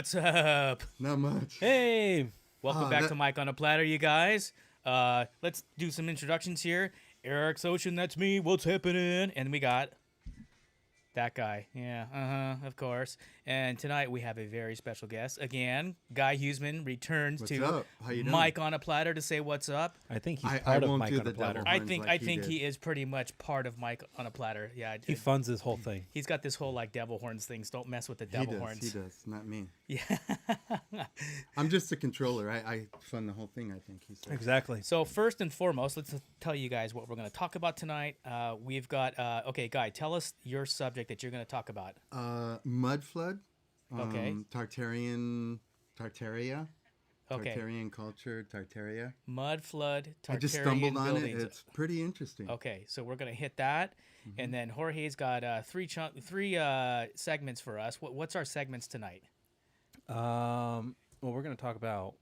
What's up? Not much. Hey, Welcome back to Mike on a Platter, you guys. Let's do some introductions here. Eric's Ocean, that's me. What's happening? And we got that guy. Yeah, of course. And tonight we have a very special guest. Again, Guy Huseman returns What's to up? How you doing? Mike on a Platter to say what's up. I think he's I part of won't Mike do on a the Platter. devil I Horns think like he he did. is pretty much part of Mike on a Platter. Yeah, He funds this whole thing. he's got this whole like devil horns things. Don't mess with the He devil does. horns. He does. Not me. Yeah. I'm just a controller. I fund the whole thing. I think he said. Exactly. So first and foremost, let's tell you guys what we're going to talk about tonight. We've got okay, Guy, tell us your subject that you're going to talk about. Mud Flood. Okay. Tartaria. Okay. Tartarian culture. Tartaria. Mudflood, Tartarian I just stumbled on it. buildings. It's pretty interesting. Okay, so we're going to hit that, and then Jorge's got three segments for us. What's our segments tonight? Well, we're going to talk about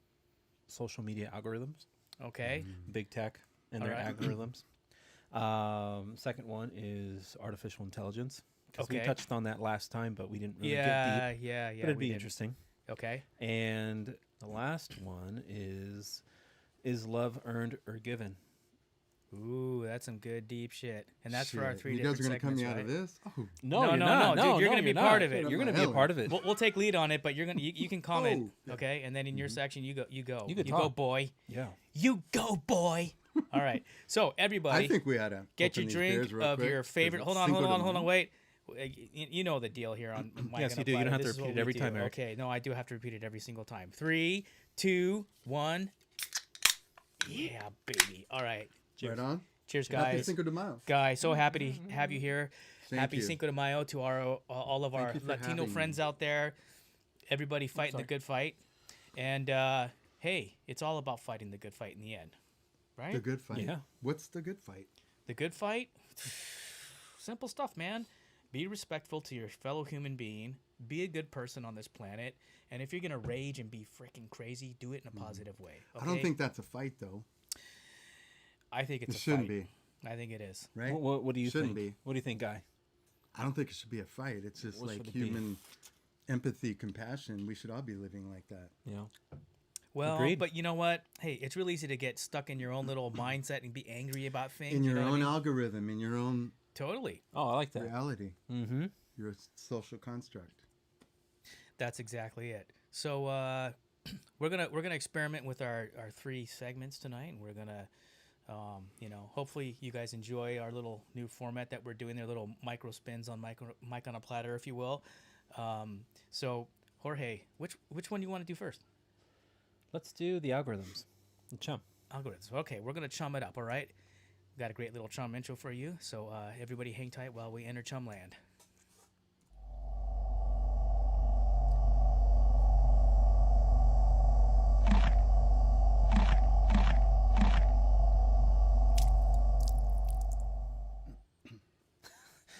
social media algorithms, Okay. big tech, and their Alright. algorithms. Second one is artificial intelligence. Because we Okay. touched on that last time, but we didn't really get Yeah, deep. yeah. But it'd we be did. interesting. Okay. And the last one is love earned or given? Ooh, that's some good deep shit, and that's for our Shit. three You guys different are gonna segments, come me out right? of this? Oh. No, you're no, not. no, dude, you're gonna be you're part not. of it. You're going to Hell be a no. part of it. We'll take lead on it, but you're gonna you can comment, Oh. okay? And then in your section, you go. You You could go, talk. boy. Yeah. You go, boy. All right. So everybody, I think we ought to get your open these drink beers real of quick, your 'cause favorite. it's Hold on, Cinco hold de on, hold on. Mayo. Wait. You know the deal here on Mike Yes, on you a do. You don't Platter. have to This is repeat what it every we time, do. Eric. Okay. No, I do have to repeat it every single time. 3, 2, 1. Yeah, baby. All right. Right on. Cheers, Happy guys. Cinco de Mayo. Guy, so happy to have you here. Thank Happy you. Cinco de Mayo to our all of our you for Latino having friends me. out there. Everybody fighting the good fight. And hey, it's all about fighting the good fight in the end. Right? The good fight. Yeah. What's the good fight? The good fight? Simple stuff, man. Be respectful to your fellow human being. Be a good person on this planet. And if you're going to rage and be freaking crazy, do it in a positive way. I don't okay? think that's a fight, though. I think it's It a shouldn't fight. be, I think it is. right? What do you Shouldn't think? be. What do you think, Guy? I don't think it should be a fight. It's just What like should it be? human empathy, compassion. We should all be living like that. You know? Well, Agreed. but you know what? Hey, it's real easy to get stuck in your own little mindset and be angry about things. In you your know what I own mean? algorithm, in your own Totally. Oh, I like that. reality. Mm-hmm. You're a social construct. That's exactly it. So we're gonna experiment with our three segments tonight, and we're gonna hopefully you guys enjoy our little new format that we're doing. Their little micro spins on Mike on a Platter, if you will. So Jorge, which one do you want to do first? Let's do the algorithms. The chum. Algorithms. Okay, we're gonna chum it up. All right. We got a great little chum intro for you. So everybody, hang tight while we enter chum land.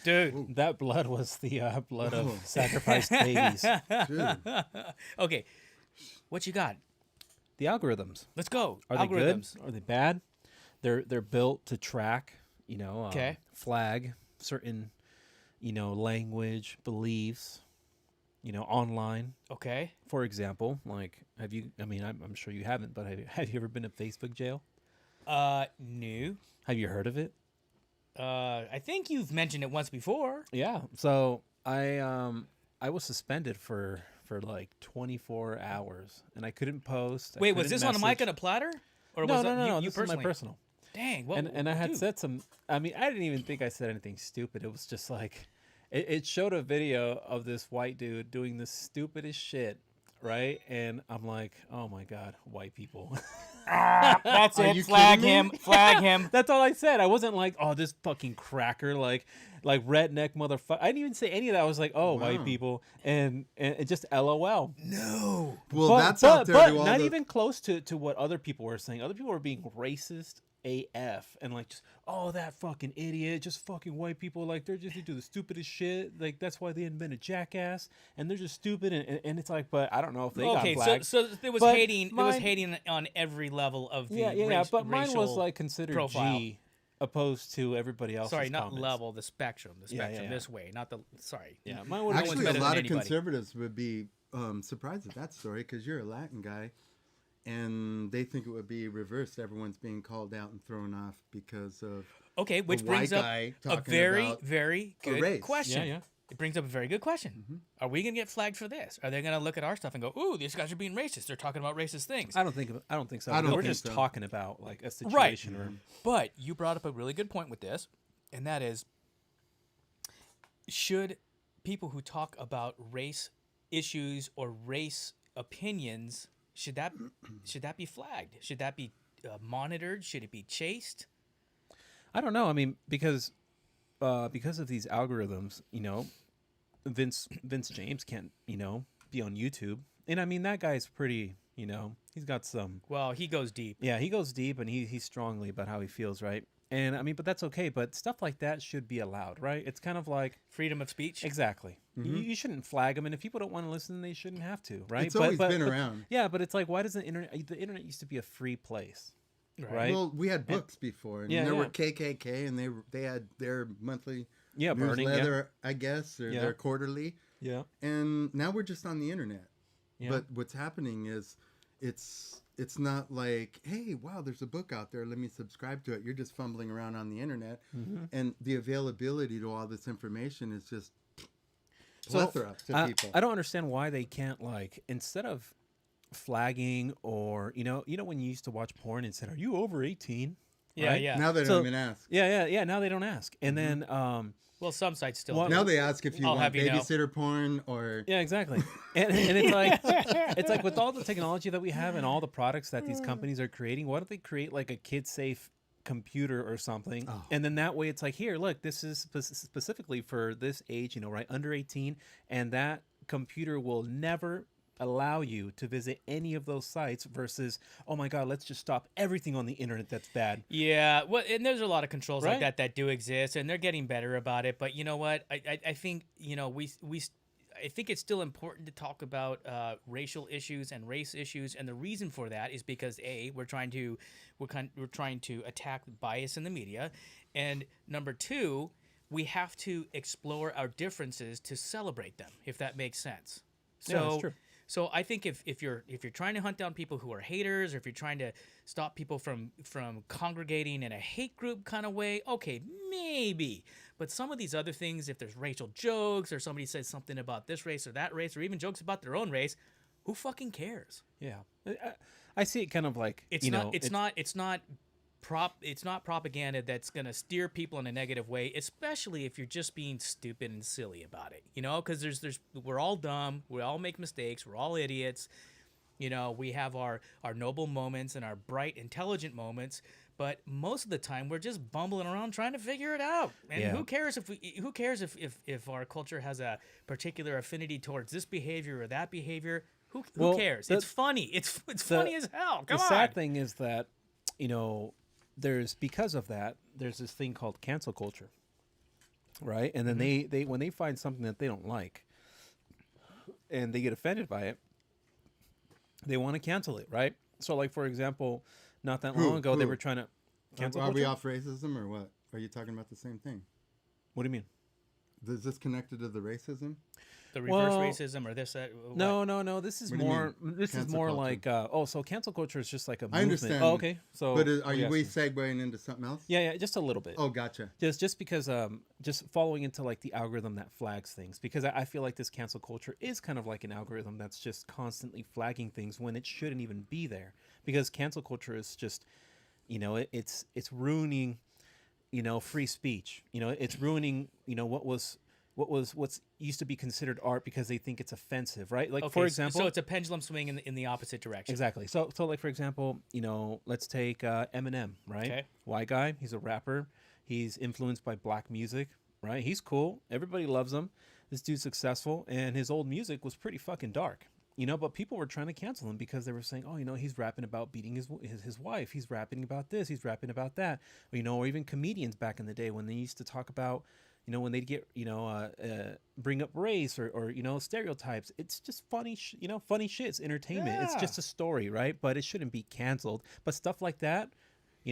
Dude. That blood was the blood Oh. of sacrificed babies. Dude, Okay. What you got? The algorithms. Let's go. Are they Algorithms. good? Are they bad? They're built to track, Okay. flag certain, language, beliefs, online. Okay. For example, like, have you? I mean, I'm sure you haven't, but have you ever been in Facebook jail? New. Have you heard of it? I think you've mentioned it once before. Yeah. So I was suspended for like 24 hours, and I couldn't post. I Wait, was couldn't this on a Mike message. on a Platter? Or No, was no, that no, you, no. you This is my personally? personal. Dang. What, And I had dude. said some. I mean, I didn't even think I said anything stupid. It was just like, it showed a video of this white dude doing the stupidest shit, right? And I'm like, oh my god, white people. That's Are it. you Flag kidding him. me? Flag him. That's all I said. I wasn't like, oh, this fucking cracker, like redneck motherfucker. I didn't even say any of that. I was like, oh, white Wow. people, and just LOL. No. well, that's out there to all not the... even close to what other people were saying. Other people were being racist AF and like, just, oh, that fucking idiot, just fucking white people, like they're just do the stupidest shit. Like that's why they invented Jackass, and they're just stupid. And it's like, but I don't know if they Okay, got flagged. so it was But hating. It was mine- hating on every level of the yeah. But mine was racial like considered profile. G, opposed to everybody else's. Sorry, not comments. level. The spectrum. The Yeah, spectrum yeah. this way. Not the. Sorry. Yeah, mine would one's Actually, better a than lot of anybody. conservatives would be surprised at that story because you're a Latin guy, and they think it would be reversed. Everyone's being called out and thrown off because of Okay, which a brings white up guy a talking very, about very a good race. question. Yeah, yeah. It brings up a very good question. Are we going to get flagged for this? Are they going to look at our stuff and go, "Ooh, these guys are being racist. They're talking about racist things." I don't think so. I don't We're think just so. talking about like a Right. situation or But you brought up a really good point with this, and that is, should people who talk about race issues or race opinions, should that be flagged? Should that be monitored? Should it be chased? I don't know. I mean, because of these algorithms, Vince James can't, be on YouTube. And I mean, that guy's pretty, he's got some. Well, he goes deep. Yeah, he goes deep and he's strongly about how he feels, right? And I mean, but that's okay. But stuff like that should be allowed, right? It's kind of like Freedom of speech. exactly. You shouldn't flag them, and if people don't want to listen, they shouldn't have to, right? It's always been around. Yeah, but it's like, why does the internet used to be a free place, right? Well, we had books before, and Yeah, there yeah. were KKK, and they had their monthly burning, newsletter, I guess, or Yeah. their quarterly. yeah, And now we're just on the internet. yeah. But what's happening is it's not like, hey, wow, there's a book out there, let me subscribe to it. You're just fumbling around on the internet, and the availability to all this information is just plethora to people. I don't understand why they can't, like, instead of flagging or when you used to watch porn and said, "Are you over 18?" Yeah, right? yeah. Now they So- don't even ask. Yeah. Now they don't ask, and then Well, some sites still. Well, do. Now they ask if you I'll want have you know. babysitter porn or yeah, exactly. And it's like with all the technology that we have and all the products that these companies are creating, why don't they create like a kid-safe computer or something? Oh. And then that way it's like, here, look, this is specifically for this age, right, under 18, and that computer will never allow you to visit any of those sites versus, oh my God, let's just stop everything on the internet that's bad. Yeah, well, and there's a lot of controls like Right? that do exist, and they're getting better about it. But you know what? I think I think it's still important to talk about racial issues and race issues, and the reason for that is because we're trying to attack bias in the media, and number two, we have to explore our differences to celebrate them, if that makes sense. So, Yeah, that's true. So I think if you're trying to hunt down people who are haters, or if you're trying to stop people from congregating in a hate group kind of way, okay, maybe. But some of these other things, if there's racial jokes or somebody says something about this race or that race, or even jokes about their own race, who fucking cares? Yeah. I see it kind of like, It's not propaganda that's going to steer people in a negative way, especially if you're just being stupid and silly about it, because we're all dumb. We all make mistakes. We're all idiots. We have our noble moments and our bright, intelligent moments, but most of the time we're just bumbling around trying to figure it out. And Yeah. who cares if our culture has a particular affinity towards this behavior or that behavior? Who Well, cares? It's funny. It's funny as hell. Come the on. sad thing is that, because of that, there's this thing called cancel culture, right? And then they when they find something that they don't like and they get offended by it, they want to cancel it, right? So, like, for example, not that long ago, they were trying to cancel are culture. we off racism or what? Are you talking about the same thing? What do you mean? Is this connected to the racism? The reverse Well, racism or this? What? No. This is What do you more. mean? This is Cancel more culture. like. So cancel culture is just like a movement. I understand. Oh, okay. So, But what are you asking? segueing into something else? Yeah, just a little bit. Oh, gotcha. Just because just following into like the algorithm that flags things, because I feel like this cancel culture is kind of like an algorithm that's just constantly flagging things when it shouldn't even be there, because cancel culture is just it's ruining free speech. It's ruining what's used to be considered art because they think it's offensive, right? Like, Okay, for example, so it's a pendulum swing in the opposite direction. exactly. So like, for example, let's take Eminem, right? Okay. White guy, he's a rapper. He's influenced by black music, right? He's cool. Everybody loves him. This dude's successful, and his old music was pretty fucking dark. But people were trying to cancel him because they were saying, oh, he's rapping about beating his wife. He's rapping about this. He's rapping about that. Or even comedians back in the day when they used to talk about, when they'd get, bring up race or stereotypes. It's just funny, funny shit. It's entertainment. It's Yeah. just a story, right? But it shouldn't be canceled. But stuff like that,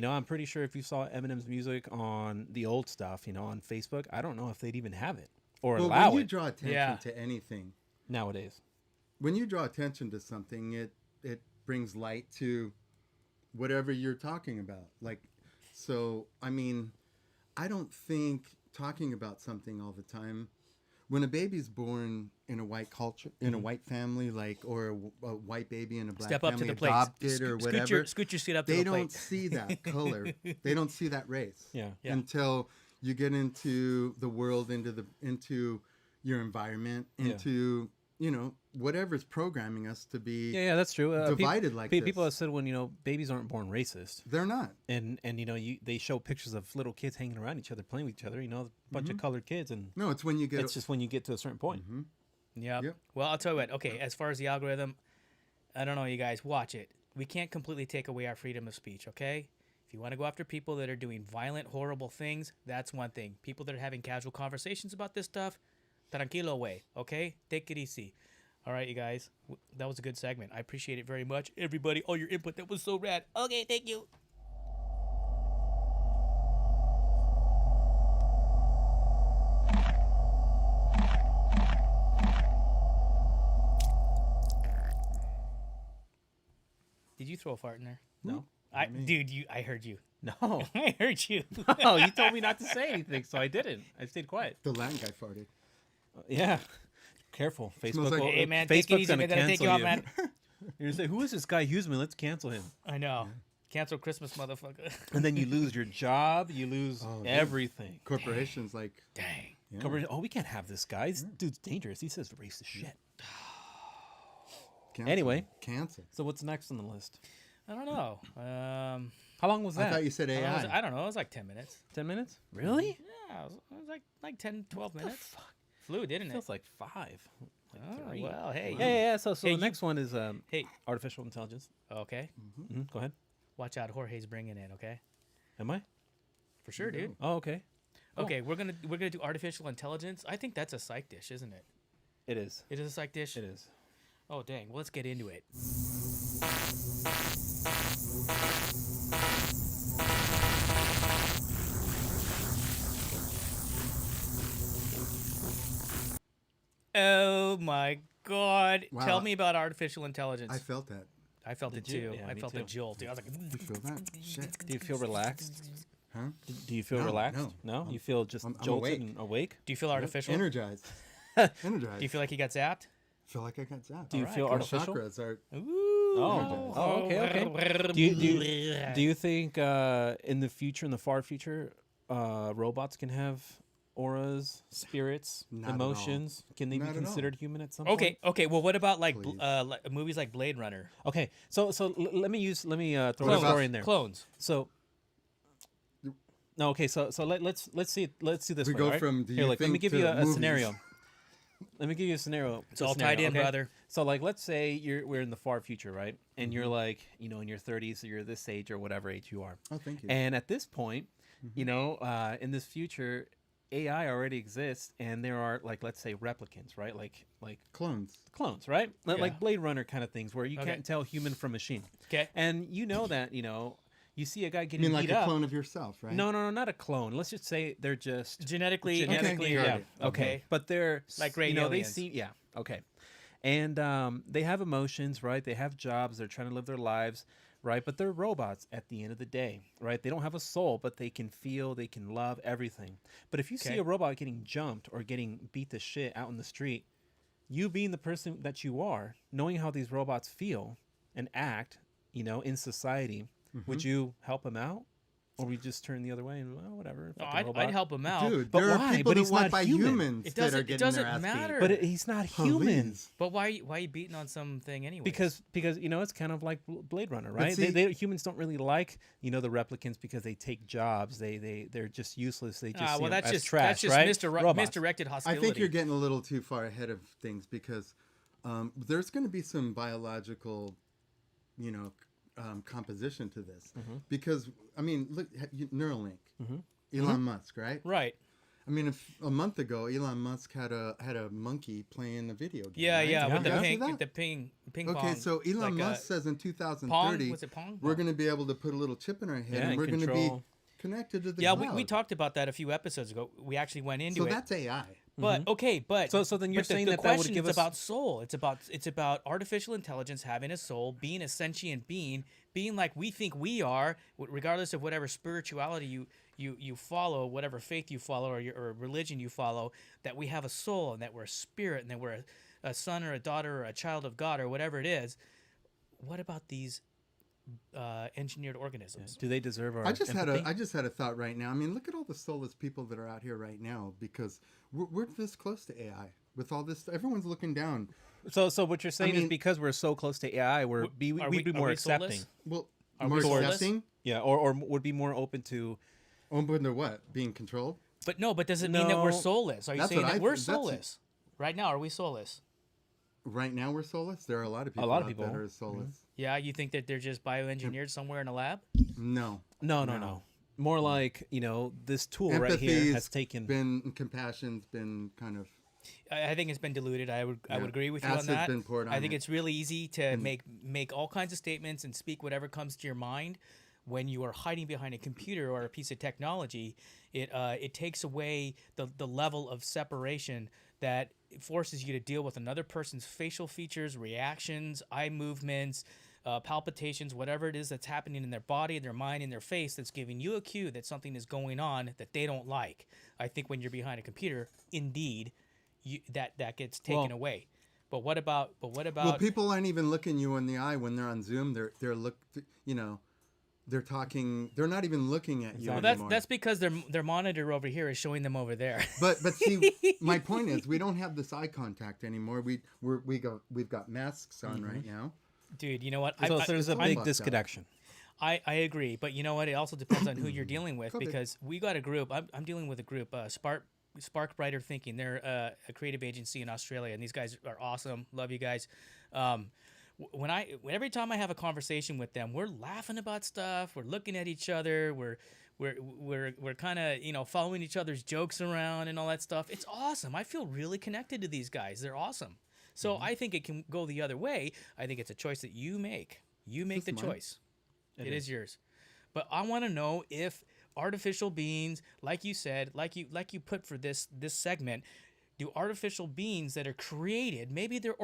I'm pretty sure if you saw Eminem's music on the old stuff, on Facebook, I don't know if they'd even have it or Well, allow when you it draw attention Yeah. to anything, nowadays. when you draw attention to something, it brings light to whatever you're talking about. Like, so I mean, I don't think talking about something all the time. When a baby's born in a white culture, in a white family, like, or a white baby in a black Step up family to the plate. adopted or whatever, Scoot your seat up to they the plate. don't see that color. They don't see that race. Yeah. Yeah. Until you get into the world, into your environment, Yeah. into whatever's programming us to be Yeah, that's true. divided like this. People have said when babies aren't born racist, They're not. and they show pictures of little kids hanging around each other, playing with each other. A bunch of colored kids, and No, it's when you get it's just when you get to a certain point. Yep. Yep. Well, I'll tell you what. Okay, as far as the algorithm, I don't know, you guys. Watch it. We can't completely take away our freedom of speech, okay? If you want to go after people that are doing violent, horrible things, that's one thing. People that are having casual conversations about this stuff, tranquilo way, okay? Take it easy. All right, you guys. That was a good segment. I appreciate it very much. Everybody, all your input. That was so rad. Okay, thank you. Did you throw a fart in there? No, I heard you. no, I heard you. no. You told me not to say anything, so I didn't. I stayed quiet. the Latin guy farted. Yeah, careful. Smells Facebook. like- Hey, man, take it Facebook's easy. gonna We gotta take cancel you out, you. man. You're gonna say, "Who is this guy Huseman? Let's cancel him." I know. Cancel Christmas, motherfucker. And then you lose your job. You lose yeah. everything. Corporations like Dang. yeah. Corporate- Oh, we can't have this guy. This dude's dangerous. He says racist shit. Cancel. Anyway. Cancel. So what's next on the list? I don't know. How long was I that? thought you said I AI. don't know. It was like 10 minutes. 10 minutes? Really? Yeah, it was like 10, 12 The minutes. fuck? Flew, didn't it? Feels like 5. Like Oh, 3. well, hey. Yeah. So Hey, the you- next one is Hey. artificial intelligence. Okay. Go ahead. Watch out. Jorge's bringing it, okay? Am I? For sure, dude. Oh, okay. Okay, we're gonna do artificial intelligence. I think that's a psych dish, isn't it? It is. It is a psych dish? It is. Oh, dang. Well, let's get into it. Oh, my God. Wow. Tell me about artificial intelligence. I felt that. I felt it Did you? too. Yeah, I me felt too. a jolt. Dude. I was like, You feel that? Shit. Do you feel relaxed? Huh? Do you feel No, relaxed? no. You feel just I'm jolted awake. and awake? do you feel artificial? Energized. Energized. Do you feel like you got zapped? feel like I got zapped? Do you Alright, feel cool. artificial? Chakras are. Ooh. Oh, okay. Do you think in the future, in the far future, robots can have auras, spirits, Not at emotions? Can they Not be at all. considered human at some point? Okay. Well, what about like Please. movies like Blade Runner? Okay. So let me throw a What story in there. Clones. So no, okay. So let's see. Let's do this. We way, go all right? from do Here, you like, let me think give to you a movies. scenario. Let me give you a scenario. It's all tied in, brother. So like, let's say we're in the far future, right? And you're like, in your 30s, or you're this age or whatever age you are. Oh, thank you. And at this point, in this future, AI already exists, and there are like, let's say, replicants, right? Like Clones. clones, right? Yeah. Like Blade Runner kind of things, where you Okay. can't tell human from machine. Okay. And you know that, you see a guy You getting mean like beat a up. clone of yourself, right? No, not a clone. Let's just say they're just Genetically genetically, engineered. yeah, okay. But they're Like great they aliens. see, yeah, okay. And they have emotions, right? They have jobs. They're trying to live their lives, right? But they're robots at the end of the day, right? They don't have a soul, but they can feel, they can love everything. But if you see Okay. a robot getting jumped or getting beat to shit out in the street, you being the person that you are, knowing how these robots feel and act, in society, would you help them out? Or we just turn the other way and, well, whatever. No, fucking robot. I'd help him out. Dude, But there are why? people But that he's want not by human. humans It that doesn't- are it getting doesn't their ass matter. But he's not human. Please. But why are you beating on something anyway? Because it's kind of like Blade Runner, right? see- Humans don't really like the replicants because they take jobs. They're just useless. They just well, see 'em that's as just trash, that's right? just Robots. misdirected I hostility. think you're getting a little too far ahead of things because there's going to be some biological, composition to this. Because, I mean, look, Neuralink, Elon Musk, right? right. I mean, a month ago, Elon Musk had a monkey playing a video game. Yeah, right? yeah, with You the guys see ping, that? with the ping pong. Okay, so Elon like, Musk says in Pong. 2030, Was it Pong? we're going to be able to put a little chip in our head Yeah, and and we're going to be control. connected to the Yeah, cloud. we talked about that a few episodes ago. We actually went into So it. that's AI. But okay, but So then you're but saying the that would question give is us about soul. It's about artificial intelligence having a soul, being a sentient being, being like we think we are, regardless of whatever spirituality you follow, whatever faith you follow, or religion you follow. That we have a soul and that we're a spirit and that we're a son or a daughter or a child of God or whatever it is. What about these engineered organisms? do they deserve our I just empathy? had a thought right now. I mean, look at all the soulless people that are out here right now because we're this close to AI with all this. Everyone's looking down. So what you're saying is mean- because we're so close to AI, we'd be Are more we accepting. soulless? Well, Are more we soulless? accepting. Yeah, or would be more open to. Open to what? Being controlled. But no, but does it mean that we're No. soulless? Are you That's saying what that I- we're that's- soulless? Right now, are we soulless? Right now, we're soulless. There are a lot of people. lot of out people. that are soulless. Yeah, you think that they're just bioengineered somewhere in a lab? No. No. More like this tool right Empathy's here has taken. been compassion's been kind of. I think it's been diluted. I would agree with you Acid's on that. been poured I on think it. it's really easy to make all kinds of statements and speak whatever comes to your mind. When you are hiding behind a computer or a piece of technology, it takes away the level of separation that forces you to deal with another person's facial features, reactions, eye movements, palpitations, whatever it is that's happening in their body, their mind, in their face that's giving you a cue that something is going on that they don't like. I think when you're behind a computer, indeed, that gets taken Well- away. But what about Well, people aren't even looking you in the eye when they're on Zoom. They're talking. They're not even looking at you well, anymore. that's because their monitor over here is showing them over there. But see, my point is, we don't have this eye contact anymore. We've got masks on right now. Dude, you know what? So there's a all big fucked up. disconnection. I agree, but you know what? It also depends on who you're dealing with Okay. because we got a group. I'm dealing with a group, Spark Brighter Thinking. They're a creative agency in Australia, and these guys are awesome. Love you guys. Every time I have a conversation with them, we're laughing about stuff. We're looking at each other. We're kind of following each other's jokes around and all that stuff. It's awesome. I feel really connected to these guys. They're awesome. So I think it can go the other way. I think it's a choice that you make. You make the mine? choice. It is yours. But I want to know if artificial beings, like you said, like you put for this segment, do artificial beings that are created, maybe they're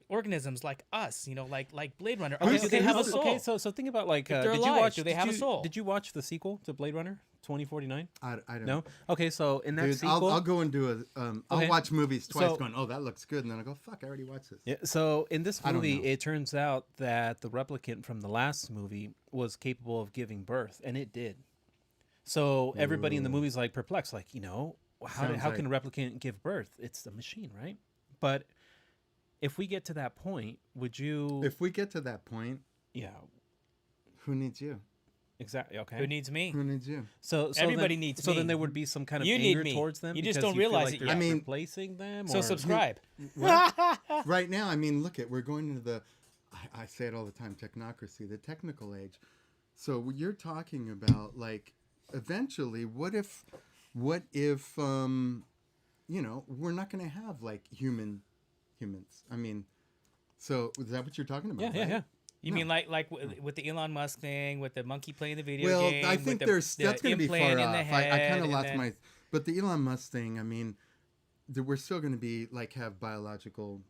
organisms like us, like Blade Runner. Or do they have a soul? Okay, so think about like they're did you alive, watch? do they have a soul? Did you watch the sequel to Blade Runner 2049? I don't No. Okay, so in that Dude, sequel, I'll go and do I'll Okay. watch movies twice, So- going, oh, that looks good, and then I go, fuck, I already watched this. yeah, so in this don't movie, know. it turns out that the replicant from the last movie was capable of giving birth, and it did. So everybody in the movie is like perplexed, like how Sounds can a replicant give birth? It's a machine, right? But if we get to that point, would you? If we get to that point, Yeah, who needs you? exactly. Okay. Who needs me? Who needs you? So Everybody then, needs So me. then there would be some kind of You need anger me. towards them. You just because don't feel realize like it you're yet. I mean- replacing them. So or- subscribe. Right now, I mean, look we're going into the, I say it all the time, technocracy, the technical age. So you're talking about like, eventually, what if, we're not going to have like humans? I mean, so is that what you're talking about? Yeah, right? yeah. You mean like with the Elon Musk thing, with the monkey playing the video Well, game? I with think the that's going to be far implant in off. the I head, kind of and lost then- my, but the Elon Musk thing, I mean, we're still going to be like have biological,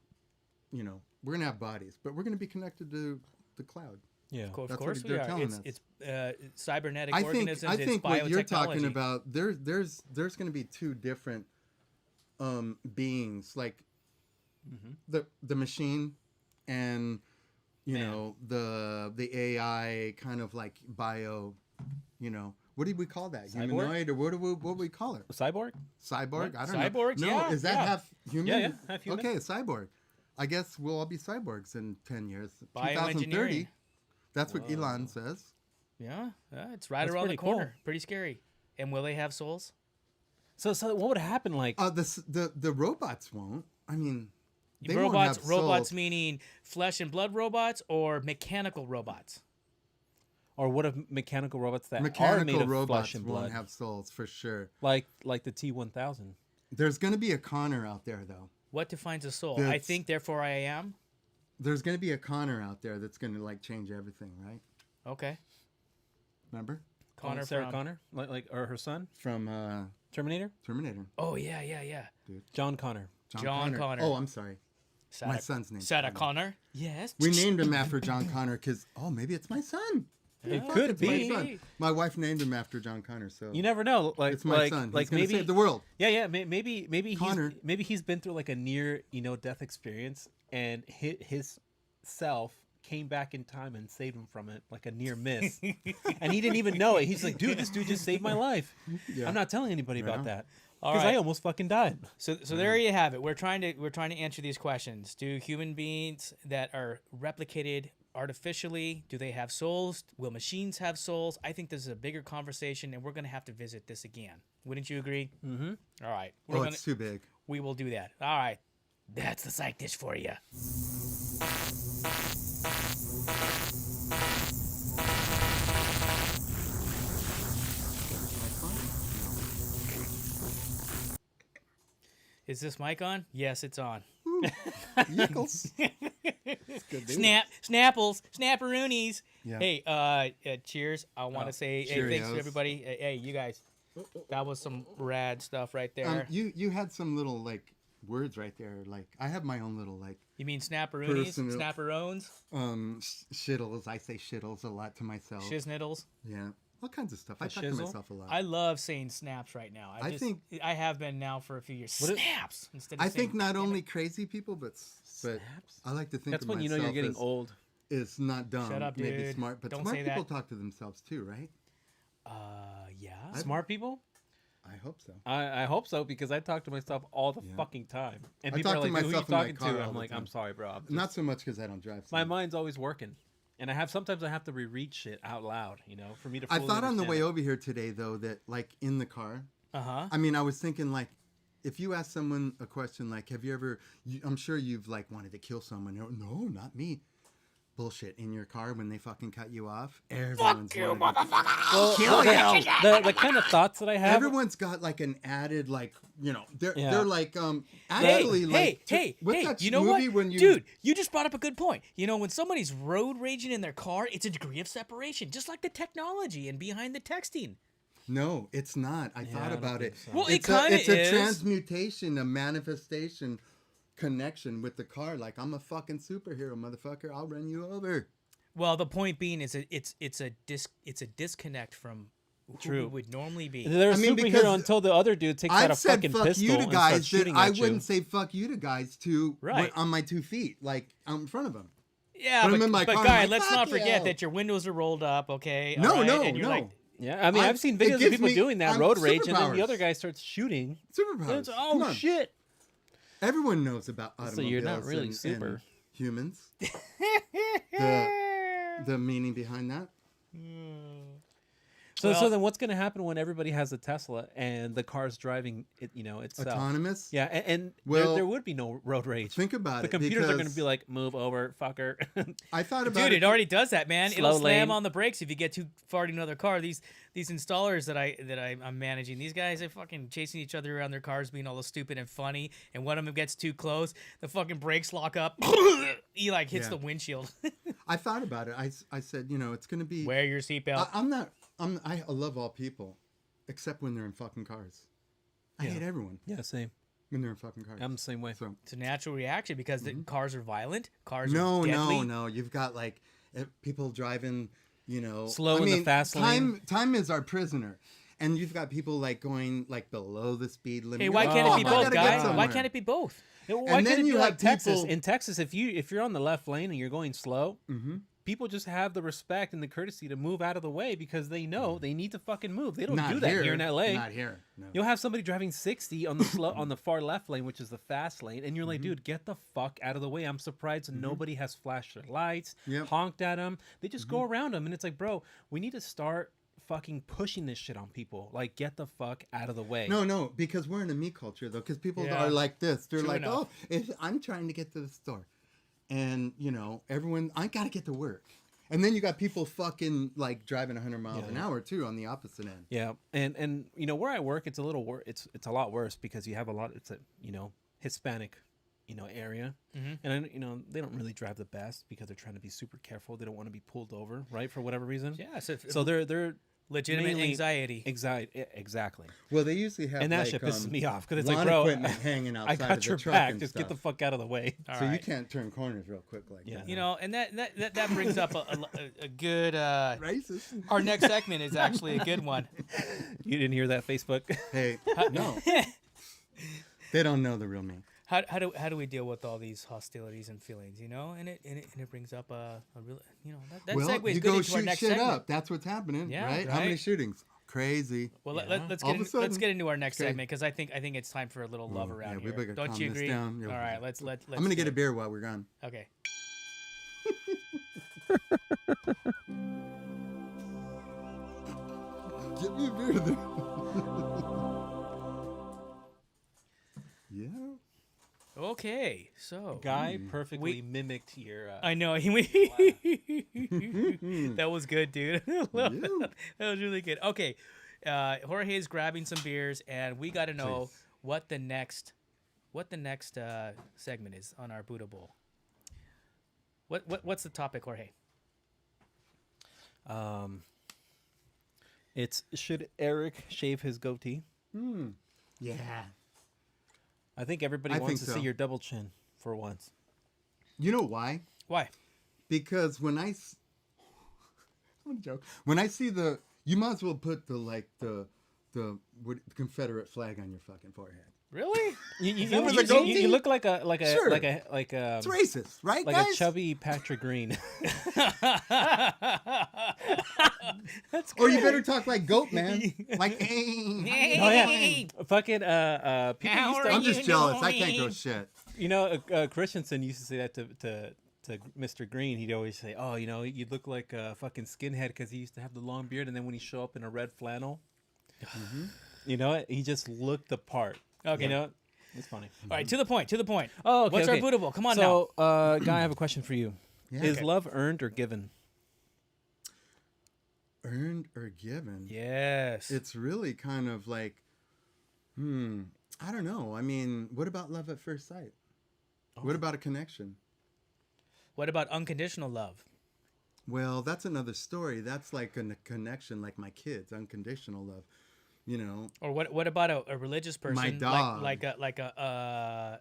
we're going to have bodies, but we're going to be connected to the cloud. Yeah. Of That's course what we they're are. telling It's cybernetic I organisms. think it's what you're biotechnology. talking about there's going to be two different beings, like the machine and the AI kind of like bio, what do we call that? Cyborg? Humanoid, or what do we call it? Cyborg? Cyborg? I don't Cyborgs? know. No, Yeah, is that yeah. half human? Yeah, yeah, half human. Okay, cyborg. I guess we'll all be cyborgs in 10 years. Bioengineering. 2030. That's what Elon says. Yeah, it's right That's around the pretty cool. corner. Pretty scary. And will they have souls? So what would happen? Like, The robots won't. I mean, they won't Robots have souls. meaning flesh and blood robots or mechanical robots? or what if mechanical robots that are made Mechanical of robots flesh and won't blood, have souls for sure. like the T-1000? There's going to be a Connor out there, though. What defines a soul? I That's- think, therefore I am. There's going to be a Connor out there that's going to like change everything, right? Okay. Remember? Connor Sarah from. Connor, like or her son, from Terminator. Terminator. Oh yeah. John Connor. John Connor. Oh, I'm sorry. My Sarah, son's name. Sarah Connor. Yes. We named him after John Connor because maybe it's my son. It Fuck, could it's my be. son. My wife named him after John Connor, so You never know. Like it's my son. He's Like gonna maybe save the world. Yeah. Maybe Connor. he's been through like a near death experience, and his self came back in time and saved him from it, like a near miss, and he didn't even know it. He's like, dude, this dude just saved my life. Yeah. I'm not telling anybody Right about on. that All because right. I almost fucking died. So there you have it. We're trying to answer these questions. Do human beings that are replicated artificially, do they have souls? Will machines have souls? I think this is a bigger conversation, and we're going to have to visit this again. Wouldn't you agree? Mm-hmm. All right. It's too big. We will do that. All right. That's the psych dish for you. Is this mic on? Yes, it's on. Yickles. Snapples, snapperoonies. Yeah. Hey, cheers. I want to say hey, thanks to Cheerios. everybody. Hey, you guys. That was some rad stuff right there. You had some little like words right there. Like I have my own little like You mean snapperoonies, Personal- snapperones, shittles. I say shittles a lot to myself. shiznitals? Yeah, all kinds of stuff. I A talk to shizzle? myself a lot. I love saying snaps right now. I think- I have been now for a few years. What is- Snaps instead of I saying, think not "Damn it." only crazy people, but Snaps? I like to think That's of when you know myself you're getting as, old. is not dumb, Shut up, maybe dude. smart, but Don't smart say people that. talk to themselves too, right? Yeah. Smart people? I hope so. I hope so because I talk to myself all the Yeah. fucking time, and I people are talk to like, "Who are you myself in my talking car to?" all I'm the like, time. "I'm sorry, bro. I'm just- Not so much because I don't drive. so my much. mind's always working, and sometimes I have to reread shit out loud, for me to. I Fully thought on the understand way it. over here today, though, that like in the car, Uh-huh. I mean, I was thinking like, if you ask someone a question like, "Have you ever?" I'm sure you've like wanted to kill someone. No, not me. Bullshit in your car when they fucking cut you off. Everyone's you, wanted to- Well, Kill the kind of thoughts that I have. Everyone's got like an added like they're Yeah. they're like actually like what's that you know movie what? when you Dude, you just brought up a good point. When somebody's road raging in their car, it's a degree of separation, just like the technology and behind the texting. No, it's not. I thought I don't about it. think so. Well, it it's kinda it's a is. transmutation, a manifestation connection with the car. Like I'm a fucking superhero, motherfucker. I'll run you over. Well, the point being is it's a disconnect from who True. we would normally be. They're a I mean, superhero because until the other dude takes out I've a said fucking fuck pistol you to and starts guys that shooting I at you. wouldn't say fuck you to guys to Right. on my 2 feet, like out in front of them. Yeah, But I'm but, in my but car, guy, I'm like, let's not "Fuck forget you." that your windows are rolled up, okay? No, All right? no, And you're no. like, Yeah, I mean, I've seen it videos of gives people me- doing that I'm road rage, and then the superpowers. other guy starts shooting. And Superpowers. it's, Come oh on. shit! Everyone knows about automobiles. So you're not really and super. humans. The meaning behind that. So Well- then what's going to happen when everybody has a Tesla and the car's driving it, itself? Autonomous. Yeah, and Well, there would be no road rage. Think about The it. computers are going to because be like, move over, fucker. I thought about dude, it already does that, man. It'll Slow slam lane. on the brakes if you get too far to another car. These installers that I'm managing, these guys are fucking chasing each other around their cars, being all stupid and funny. And one of them gets too close, the fucking brakes lock up. He like hits Yeah. the windshield. I thought about it. I said, it's going to be. Wear your seatbelt. I love all people, except when they're in fucking cars. I Yeah. hate everyone Yeah, same. when they're in fucking cars. I'm the same way. So It's a natural reaction because the cars are violent. Cars no, are deadly. no. You've got like people driving, Slow I in the mean, fast lane. Time is our prisoner, and you've got people like going like below the speed limit. Hey, You're why like, can't it "Fuck, be I both, gotta get guy? Why somewhere." can't it be both? Why And could then it be you like have Texas? people- In Texas, if you're on the left lane and you're going slow, Mm-hmm. people just have the respect and the courtesy to move out of the way because they know they need to fucking move. They don't Not do that here in LA. Not here. No. You'll have somebody driving 60 on the on the far left lane, which is the fast lane, and you're like, dude, get the fuck out of the way. I'm surprised nobody has flashed their lights, Yep. honked at them. They just go around them, and it's like, bro, we need to start fucking pushing this shit on people. Like, get the fuck out of the way. No, because we're in a me culture though. Because people Yeah. are like this. They're True like, enough. I'm trying to get to the store, and everyone, I gotta get to work. And then you got people fucking like driving 100 miles an hour too on the opposite end. Yeah, and where I work, it's a little it's a lot worse because you have a lot. It's a Hispanic, area, and they don't really drive the best because they're trying to be super careful. They don't want to be pulled over, right, for whatever reason. Yeah. So they're Legitimate mainly anxiety. Exactly. Well, they usually have And that like, shit pisses me off because it's lawn like, bro, equipment hanging I outside of got the your truck back. and Just stuff. get the fuck out of the way. All So you right. can't turn corners real quick like Yeah. that. You know, and that brings up a good. Racist. Our next segment is actually a good one. You didn't hear that, Facebook? Hey, no. They don't know the real me. How do we deal with all these hostilities and feelings? You know, and it brings up a real, you know, that Well, segues you good go into our shoot next shit segment. up. That's what's happening, Yeah, right? How many right. shootings? Crazy. Well, Yeah. let's All get of a let's sudden- get into our next Okay. segment because I think it's time for a little love around we here. better Don't calm you this agree? down. All right, let's I'm gonna get a beer while we're gone. Okay. Get me a beer then. Yeah. Okay. So Guy perfectly mimicked your. I know that was good, dude. That was really good. Okay, Jorge is grabbing some beers, and we got to know Please. what the next segment is on our Buddha Bowl. What's the topic, Jorge? It's should Eric shave his goatee? Yeah. I think everybody I wants think to so. see your double chin for once. You know why? Why? Because when I'm a joke. When I see you might as well put the Confederate flag on your fucking forehead. Really? You with a goatee? look like a Sure. like a It's racist, right, like guys? a chubby Patrick Green. Or you better talk like Goat Man. Like, Oh yeah, fucking people How used are to, I'm just you jealous. I can't doing? go shit. you know, Christensen used to say that to Mr. Green. He'd always say, "Oh, you know, you look like a fucking skinhead," because he used to have the long beard, and then when he show up in a red flannel, you know, he just looked the part. Okay. You know, it's funny. All right, to the point. Oh, okay. What's okay. our Buddha Bowl? Come on now. So, Guy, I have a question for you. Yeah. Is Okay. love earned or given? Earned or given? Yes. It's really kind of like, I don't know. I mean, what about love at first sight? What about a connection? What about unconditional love? Well, that's another story. That's like a connection, like my kids, unconditional love. You know, Or what about a religious person? My dog. like a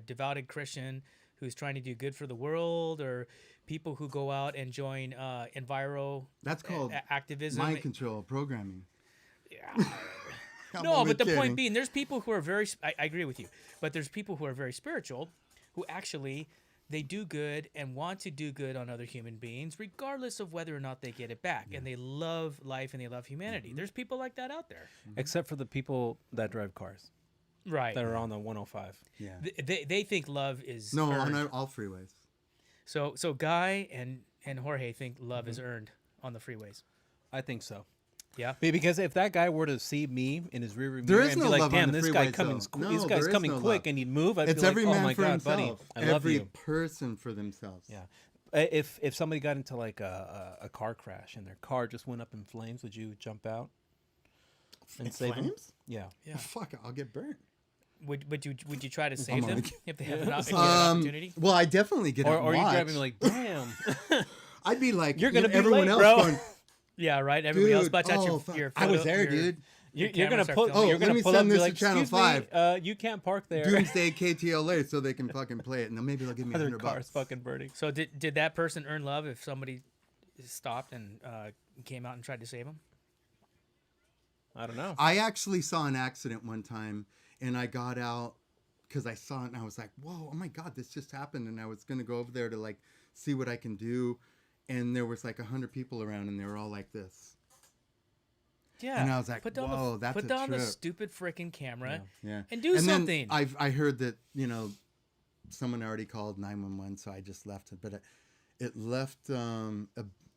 devoted Christian who's trying to do good for the world, or people who go out and join enviro that's called activism. mind control programming. Yeah. I'm No, only but the point kidding. being, there's people who are very. I agree with you, but there's people who are very spiritual, who actually they do good and want to do good on other human beings, regardless of whether or not they get it back. And they love life and they love humanity. There's people like that out there, Except for the people that drive cars right? that are on the 105. Yeah. They think love is No, earned. on all freeways. So Guy and Jorge think love is earned on the freeways. I think so. Yeah. Because if that guy were to see me in his rearview There mirror is and no be like, love on "Damn, the this guy freeways, coming, though. No, this there guy's is coming no quick," love. and he'd move, I'd It's be like, every "Oh man my for god, himself. buddy, I love Every you." person for themselves. Yeah. If somebody got into like a car crash and their car just went up in flames, would you jump out and In save them? flames? Yeah. Yeah. Fuck, I'll get burnt. Would you try to save them only if they have an, if you had an opportunity? Well, I definitely get Or out and you watch. grab him like, "Damn." I'd be like, You're gonna be everyone late, else bro. going, Yeah, right. Everybody else, dude, but that's fuck. your I was photo- there, your- dude. You're cameras gonna are pull. filming. You're let gonna me pull send up and be this to like, Channel "Excuse 5. me, you can't park there." Doomsday KTLA so they can fucking play it, and then maybe they'll give me Other $100. cars fucking burning. So did that person earn love if somebody stopped and came out and tried to save him? I don't know. I actually saw an accident one time, and I got out because I saw it, and I was like, "Whoa, oh my god, this just happened!" And I was gonna go over there to like see what I can do, and there was like 100 people around, and they were all like this. Yeah. And I was like, put down whoa, the, that's put a down the trip. stupid freaking camera Yeah. and do and something. Then I heard that, you know, someone already called 911, so I just left it. But it left an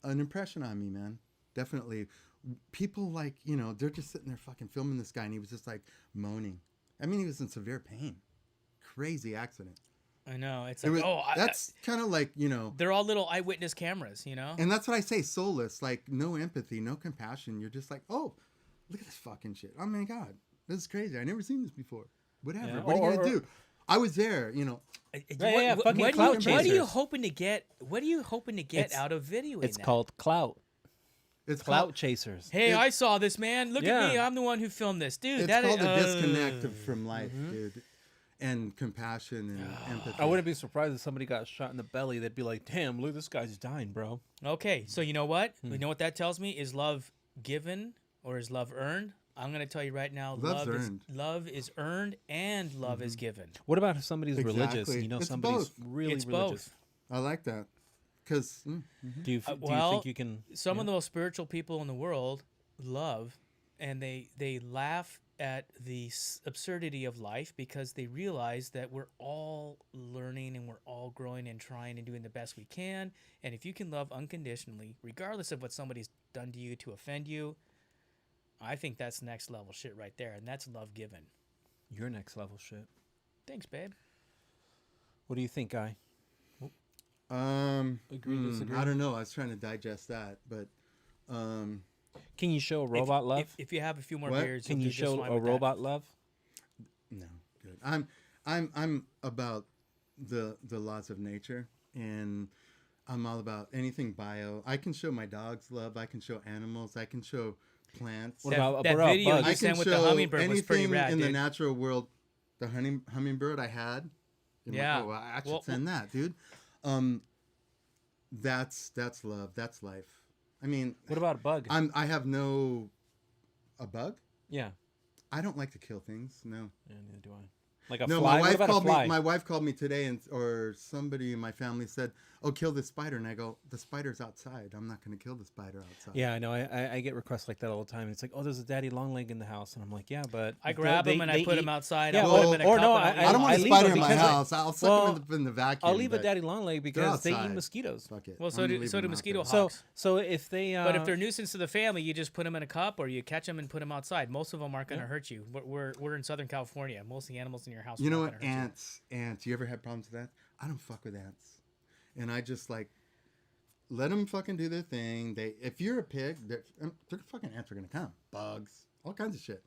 impression on me, man. Definitely. People like, you know, they're just sitting there fucking filming this guy, and he was just like moaning. I mean, he was in severe pain. Crazy accident. I know. It's It like, was- that's kind of like, you know. they're all little eyewitness cameras, you know? And that's what I say, soulless, like no empathy, no compassion. You're just like, oh, look at this fucking shit. Oh my God, this is crazy. I never seen this before. Whatever. Yeah. What are you gonna do? I was there, you know. Fucking clout what are you chasers. hoping to get? What are you hoping to get It's- out of videoing It's that? called clout. It's Clout called, chasers. Hey, I saw this, man. Look at me. Yeah. I'm the one who filmed this, dude. it's that called is, a disconnect from life, dude, and compassion and empathy. I wouldn't be surprised if somebody got shot in the belly. They'd be like, "Damn, look, this guy's dying, bro." Okay, so you know what? You know what that tells me? Is love given or is love earned? I'm going to tell you right now, love is earned and love is given. What about if somebody's religious? Exactly. You know, It's somebody's both. really It's religious. both. I like that because Do you Well, think you can? Some of the most spiritual people in the world love, and they laugh at the absurdity of life because they realize that we're all learning and we're all growing and trying and doing the best we can. And if you can love unconditionally, regardless of what somebody's done to you to offend you, I think that's next level shit right there, and that's love given. Your next level shit. Thanks, babe. What do you think, Guy? Agree, disagree? I don't know. I was trying to digest that, but Can you show a robot love? If you have a few more What? beers, Can you'll you do just show fine a with that. robot love? no, good. I'm about the laws of nature, and I'm all about anything bio. I can show my dogs love. I can show animals. I can show plants. What about that what about video bugs? you I sent can with the show hummingbird was pretty anything rad, in the dude. natural world. The hummingbird I had. Yeah. Oh, I should Well, send that, dude. That's love. That's life. I mean, What about a bug? I have no a bug. Yeah. I don't like to kill things. No. Yeah, neither do I. Like a No, fly. my What wife about a called fly? me. My wife called me today, or somebody in my family said, "Oh, kill this spider," and I go, "The spider's outside. I'm not going to kill the spider outside." Yeah, I know. I get requests like that all the time. It's like, oh, there's a daddy long leg in the house, and I'm like, yeah, but I grab they- them and they I put eat- them outside. Yeah, I'll put them in a or cup no, and I'll I don't want I a leave spider them in my because I- house. I'll suck well, them in the vacuum. I'll leave a but daddy long leg they're because they eat outside. mosquitoes. Fuck it. Well, so I'm do leaving them out mosquito there. hawks. So if they But if they're nuisance to the family, you just put them in a cup or you catch them and put them outside. Most of them aren't going to hurt you. We're in Southern California. Most of the animals in your house You know are not what? going to hurt Ants. You ever had problems with ants? I don't fuck with ants, and I just like let them fucking do their thing. If you're a pig, they're fucking ants are gonna come. Bugs, all kinds of shit.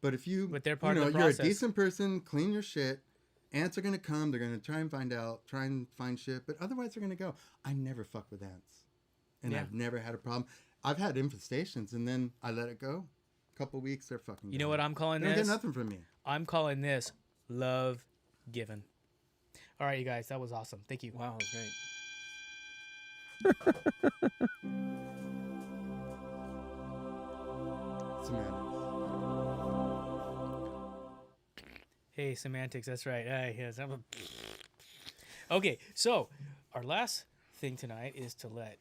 But if you, But they're part of the you're a process. decent person, clean your shit. Ants are gonna come. They're gonna try and find shit. But otherwise, they're gonna go. I never fuck with ants, and Yeah. I've never had a problem. I've had infestations, and then I let it go. A couple weeks, they're fucking. You know gone. what I'm calling They don't this? get nothing from me. I'm calling this love given. All right, you guys, that was awesome. Thank you. wow, that's great. Semantics. Hey, semantics. That's right. Yes, okay, so our last thing tonight is to let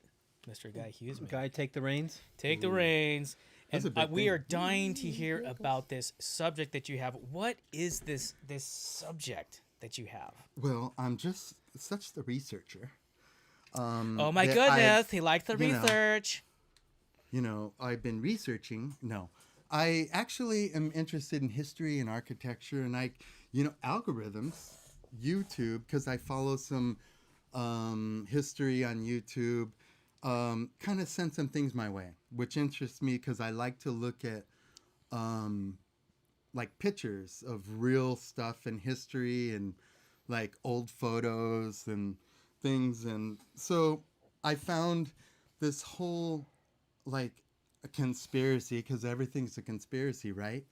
Mr. Guy Huseman Guy, take the reins. take the reins. That's And a big we thing. are dying to hear about this subject that you have. What is this subject that you have? Well, I'm just such the researcher. Oh my that goodness, he likes the you know, research. I've been researching. No, I actually am interested in history and architecture, and algorithms, YouTube, because I follow some history on YouTube. Kind of send some things my way, which interests me because I like to look at like pictures of real stuff in history and like old photos and things. And so I found this whole like a conspiracy, because everything's a conspiracy, right?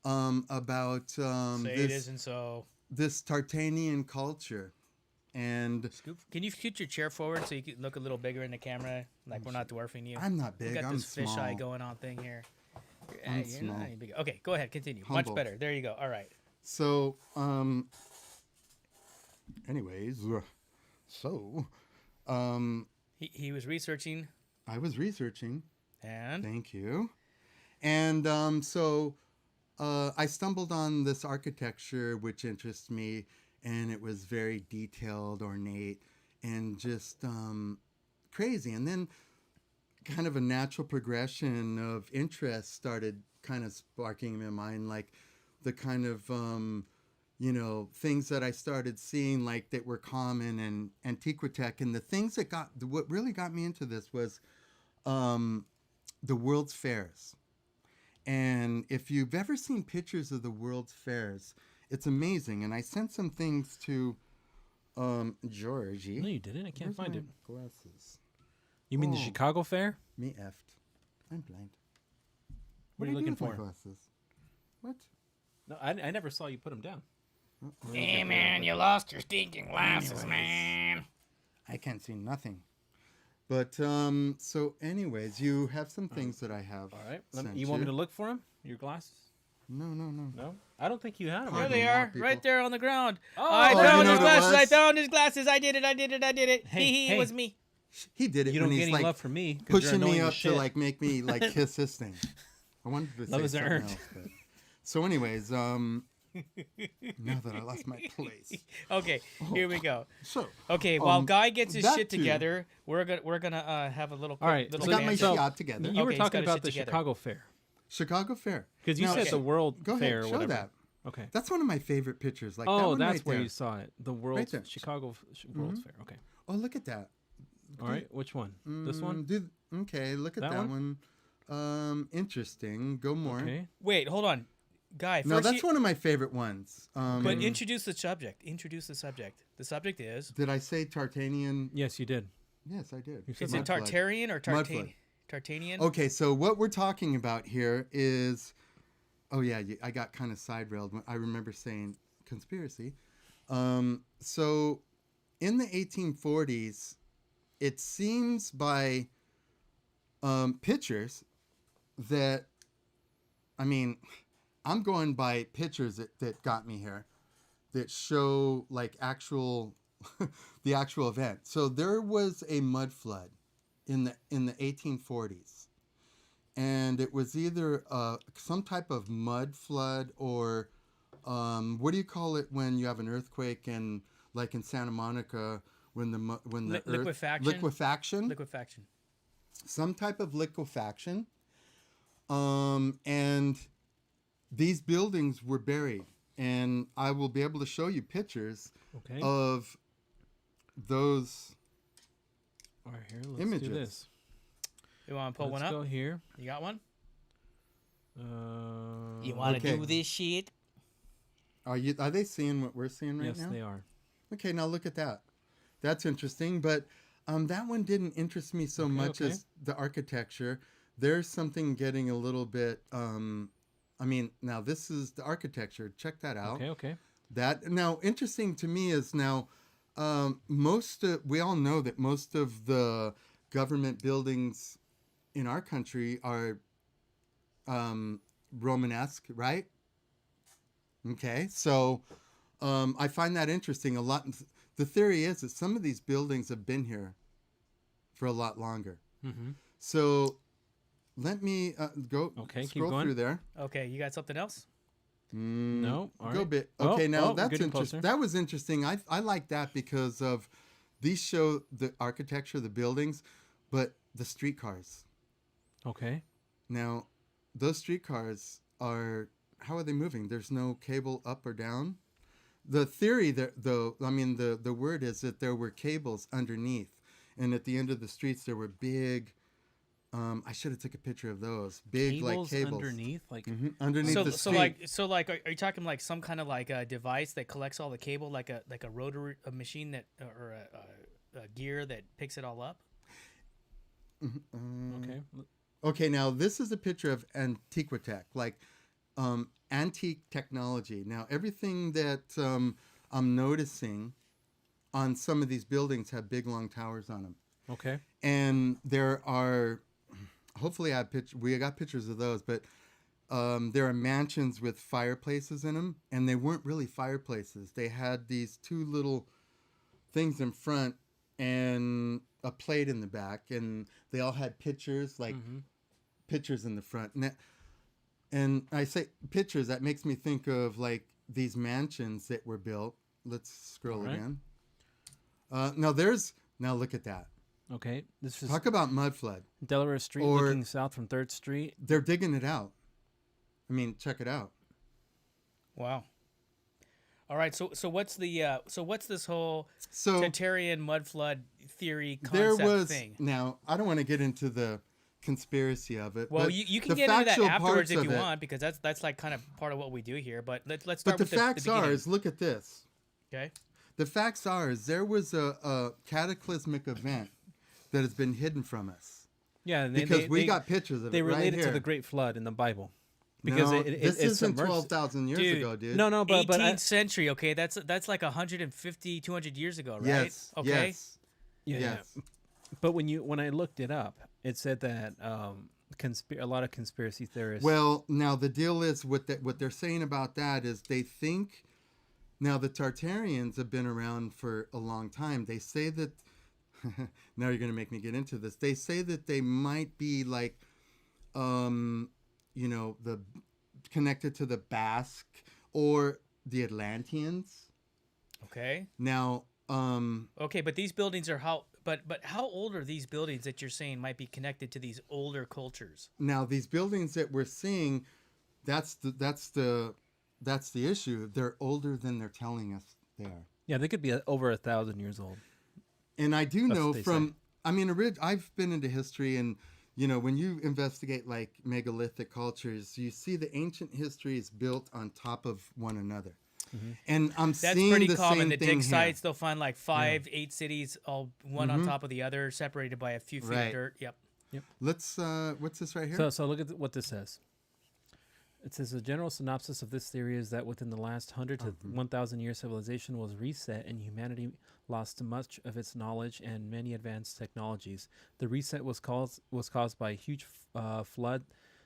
About Say it isn't so. this Tartarian culture. And Can you scoot your chair forward so you can look a little bigger in the camera, like we're not dwarfing you? I'm not We big, got I'm this small. fisheye going on thing here. I'm You're small. not any big. Okay, go ahead, continue. Much Humble. better. There you go. All right. So, anyways, so, He was researching, I was researching. and Thank you. And so I stumbled on this architecture which interests me, and it was very detailed, ornate, and just crazy. And then kind of a natural progression of interest started kind of sparking in my mind, like the kind of things that I started seeing like that were common in Antiquitech. And the things that what really got me into this was the World's Fairs. And if you've ever seen pictures of the World's Fairs, it's amazing. And I sent some things to Georgie. No, you didn't. I can't Where's find my it. Glasses. You mean the Oh. Chicago Fair? Me effed. I'm blind. What are do you I do looking with my for? glasses? What? No, I never saw you put them down. Hey man, you lost your stinking glasses, Anyways. man. I can't see nothing. But so anyways, you have some things that I have. All right. Sent You want me to look for them? Your glasses? No. No, I don't think you had them. There Pardon they me, are, people. right there on the ground. Oh, I you found know his what it glasses. I was? found his glasses. I did it. Hey, It was me. He did it You when don't get he's any like love from me. 'Cause you're pushing annoying me as up to shit. like make me like kiss his thing. I wanted to Love say is something earned. else, but so anyways, now that I lost my place. Okay, here we go. So Okay, while Guy gets his that shit too. together, we're gonna have a little. All right, little I got my banter. shot together. You were Okay, he's talking got his about shit the together. Chicago Fair. Chicago Fair. Because you Now, said okay, the World go Fair ahead, or show whatever. that. Okay. That's one of my favorite pictures. Like that Oh, one that's right where there. you saw it. The World there. Chicago World's Fair. Okay. Oh, look at that. All right. Which one? This one? Okay, look at That that one. Interesting. Go more. Okay. Wait, hold on, Guy. No, First that's one of my favorite ones. But introduce the subject. Introduce the subject. The subject is. Did I say Tartanian? Yes, you did. Yes, I did. You said Is it Mudflood. Tartarian or Mudflood. Tartanian? Okay, so what we're talking about here is, oh yeah, I got kind of side railed. I remember saying conspiracy. So in the 1840s, it seems by pictures that, I mean, I'm going by pictures that got me here that show like actual the actual event. So there was a mud flood in the 1840s, and it was either some type of mud flood or what do you call it when you have an earthquake and like in Santa Monica when the Liquefaction. some type of liquefaction, and these buildings were buried, and I will be able to show you pictures Okay. of those All right, here. Let's images. do this. You want to pull Let's one go up? here. You got one? Uh, You want to okay. do this shit? Are they seeing what we're seeing right yes, now? they are. Okay, now look at that. That's interesting, but that one didn't interest me so much okay. as the architecture. There's something getting a little bit. I mean, now this is the architecture. Check that out. Okay. That now interesting to me is now we all know that most of the government buildings in our country are Romanesque, right? Okay, so I find that interesting a lot. The theory is that some of these buildings have been here for a lot longer. Mm-hmm. So let me go Okay, keep scroll going. through there. Okay, you got something else? No. All Go right. bit. Oh, Okay, now oh, that's getting interesting. closer. That was interesting. I like that because of these show the architecture, the buildings, but the streetcars. Okay. Now, those streetcars how are they moving? There's no cable up or down. The theory that the word is that there were cables underneath, and at the end of the streets there were big. I should have took a picture of those big Cables cables underneath, like underneath the street. Are you talking like some kind of like a device that collects all the cable, like a rotary a machine that or a gear that picks it all up? okay. Okay, now this is a picture of Antiquitech, like antique technology. Now everything that I'm noticing on some of these buildings have big long towers on them, Okay. and there are. Hopefully, we got pictures of those, but there are mansions with fireplaces in them, and they weren't really fireplaces. They had these two little things in front and a plate in the back, and they all had pictures, like pictures in the front. And I say pictures, that makes me think of like these mansions that were built. Let's scroll right. again. Now look at that. Okay. This is Talk about mud flood. Delaware Street or- looking south from 3rd Street. They're digging it out. I mean, check it out. Wow. All right, so what's this whole So Tartarian Mud Flood theory there concept was thing? now. I don't want to get into the conspiracy of it. Well, but you can the get into that factual afterwards parts if of you it- want, because that's like kind of part of what we do here. But let's But start the with facts the are beginning. is look at this. Okay. The facts are is there was a cataclysmic event that has been hidden from us. Yeah, and because we got pictures of they it right relate it here. to the Great Flood in the Bible. Because no, it this it's isn't submerged. 12,000 years Dude. ago, dude. No, but 18th century. Okay, that's like 150, 200 years ago, right? Yes. Okay. Yes. yeah. Yes. But when I looked it up, it said that a lot of conspiracy theorists. Well, now the deal is what they're saying about that is they think now the Tartarians have been around for a long time. They say that now you're going to make me get into this. They say that they might be like the connected to the Basque or the Atlanteans. Okay. Now Okay, but these buildings are but how old are these buildings that you're saying might be connected to these older cultures? now these buildings that we're seeing, that's the issue. They're older than they're telling us they are. Yeah, they could be over 1,000 years old. And I do That's know what they from, say. I mean, I've been into history, and when you investigate like megalithic cultures, you see the ancient history is built on top of one another. And I'm That's seeing pretty the common. same The thing dig here. sites, they'll find like 5, 8 cities, all one on top of the other, separated by a few feet Right. of dirt. Yep. Let's what's this right here? So look at what this says. It says a general synopsis of this theory is that within the last 100 to 1,000 years, civilization was reset and humanity lost much of its knowledge and many advanced technologies. The reset was caused by a huge flood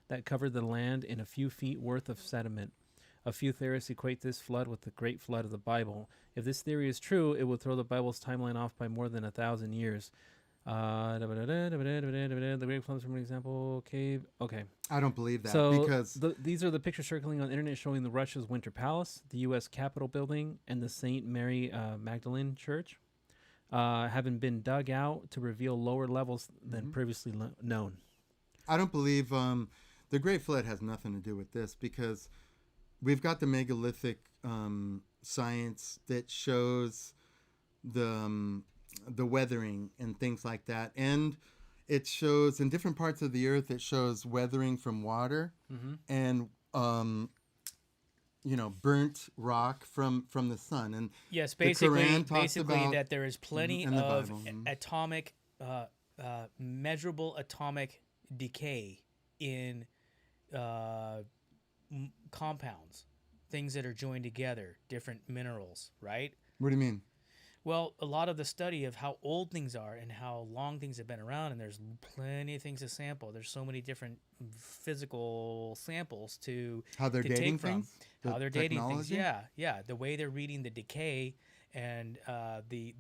that covered the land in a few feet worth of sediment. A few theorists equate this flood with the Great Flood of the Bible. If this theory is true, it would throw the Bible's timeline off by more than 1,000 years. The Great Flood is an example. Cave. Okay. I don't believe that So because these are the pictures circling on the internet showing the Russia's Winter Palace, the U.S. Capitol building, and the St. Mary Magdalene Church having been dug out to reveal lower levels than previously known. I don't believe the Great Flood has nothing to do with this because we've got the megalithic science that shows the weathering and things like that, and it shows in different parts of the earth. It shows weathering from water and burnt rock from the sun. And Yes, the basically, Quran talks about- that there is plenty in the of Bible, atomic, measurable atomic decay in compounds, things that are joined together, different minerals, right? What do you mean? Well, a lot of the study of how old things are and how long things have been around, and there's plenty of things to sample. There's so many different physical samples to How they're to dating take from. things? The How they're dating things. technology? Yeah. The way they're reading the decay and the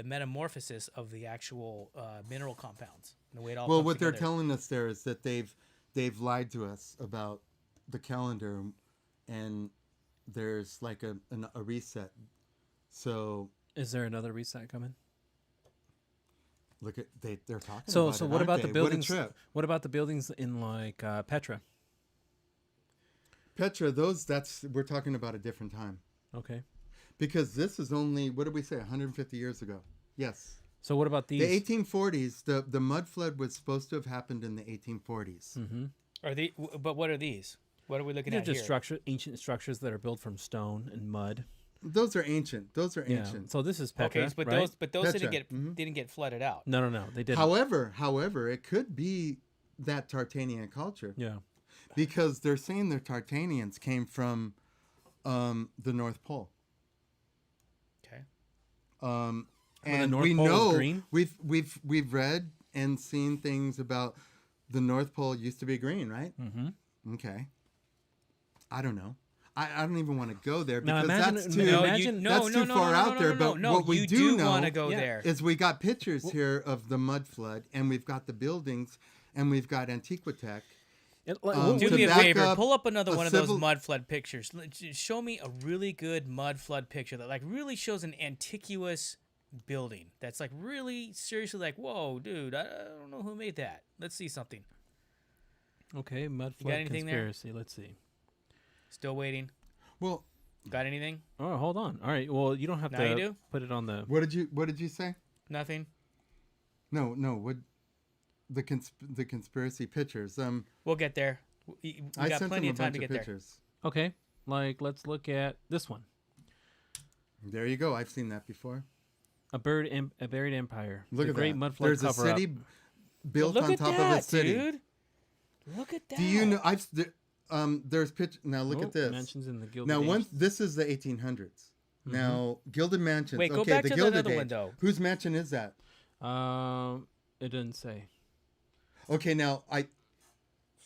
metamorphosis of the actual mineral compounds. And the way it all Well, comes what they're together. telling us there is that they've lied to us about the calendar, and there's like a reset. So Is there another reset coming? look at they're talking. So about it, what aren't about the they? buildings? What a trip. What about the buildings in like Petra? Petra, we're talking about a different time Okay. because this is only, what did we say, 150 years ago? Yes. So what about these? The 1840s, the mud flood was supposed to have happened in the 1840s. Mm-hmm. But what are these? What are we looking They're at just here? ancient structures that are built from stone and mud. Those are ancient. Yeah. So this is Petra, Okay, but right? those Petra, didn't get flooded out. No, they didn't. However, it could be that Tartanian culture. Yeah. Because they're saying the Tartanians came from the North Pole. Okay. And North we Pole is know green? we've read and seen things about the North Pole used to be green, right? Mm-hmm. Okay. I don't know. I don't even want to go there Now because imagine- that's too no, that's imagine- too far out there. But what we you do know want to go Yeah. there. is we got pictures here of the mud flood, and we've got the buildings, and we've got Antiquitech. Do to me a back favor. up Pull up another a one of civil- those mud flood pictures. Show me a really good mud flood picture that like really shows an antiquous building. That's like really seriously like, whoa, dude, I don't know who made that. Let's see something. Okay, mud You got flood anything there? conspiracy. Let's see. Still waiting. Well, Got anything? Oh, hold on. All right. Well, you don't have Now to you do? put it on the. what did you say? Nothing. No. What the conspiracy pictures? We'll get there. We I got sent plenty them of a time bunch to of get there. pictures. Okay. Like, let's look at this one. There you go. I've seen that before. A buried empire. Look the at Great that. Mud Flood There's a cover-up. city. built look on at top that, of a city. dude. Look at that. Do you know? There's pitch. Now look at this. Mansions in the Gilded Now, Age. this is the 1800s. Now, Gilded Mansions. Wait, go okay, back the to Gilded another Age. one, though. Whose mansion is that? It didn't say. Okay, now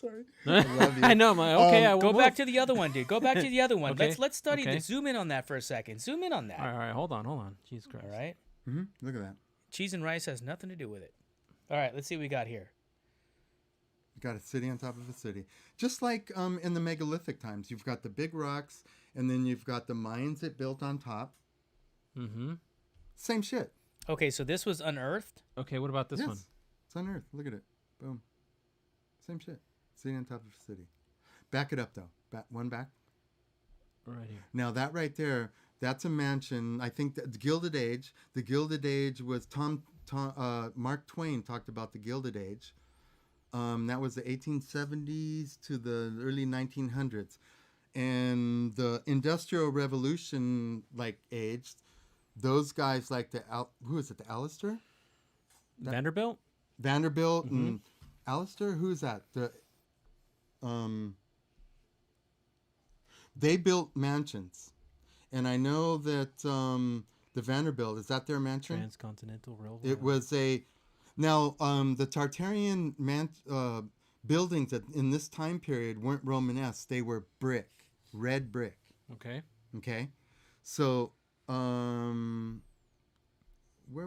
Sorry, I love you. I know. I will Go move. back to the other one, dude. Go back to the other one. Okay, Let's study okay. this. Zoom in on that for a second. Zoom in on that. All right, hold on. Jesus Christ. All right. Look at that. Cheese and rice has nothing to do with it. All right, let's see what we got here. You got a city on top of a city, just like in the megalithic times. You've got the big rocks, and then you've got the mines that built on top. Mm-hmm. Same shit. Okay, so this was unearthed. Okay, what about this Yes, one? it's on Earth. Look at it. Boom. Same shit. City on top of a city. Back it up though. One back. Right here. Now that right there, that's a mansion. I think that the Gilded Age. The Gilded Age was Mark Twain talked about the Gilded Age. That was the 1870s to the early 1900s, and the Industrial Revolution age. Those guys like who is it? The Alistair? Vanderbilt? Vanderbilt and Alistair? Who's that? They built mansions. And I know that the Vanderbilt, is that their mansion? Transcontinental Railroad. It was the Tartarian buildings that in this time period weren't Romanesque. They were brick, red brick. Okay. Okay. So, where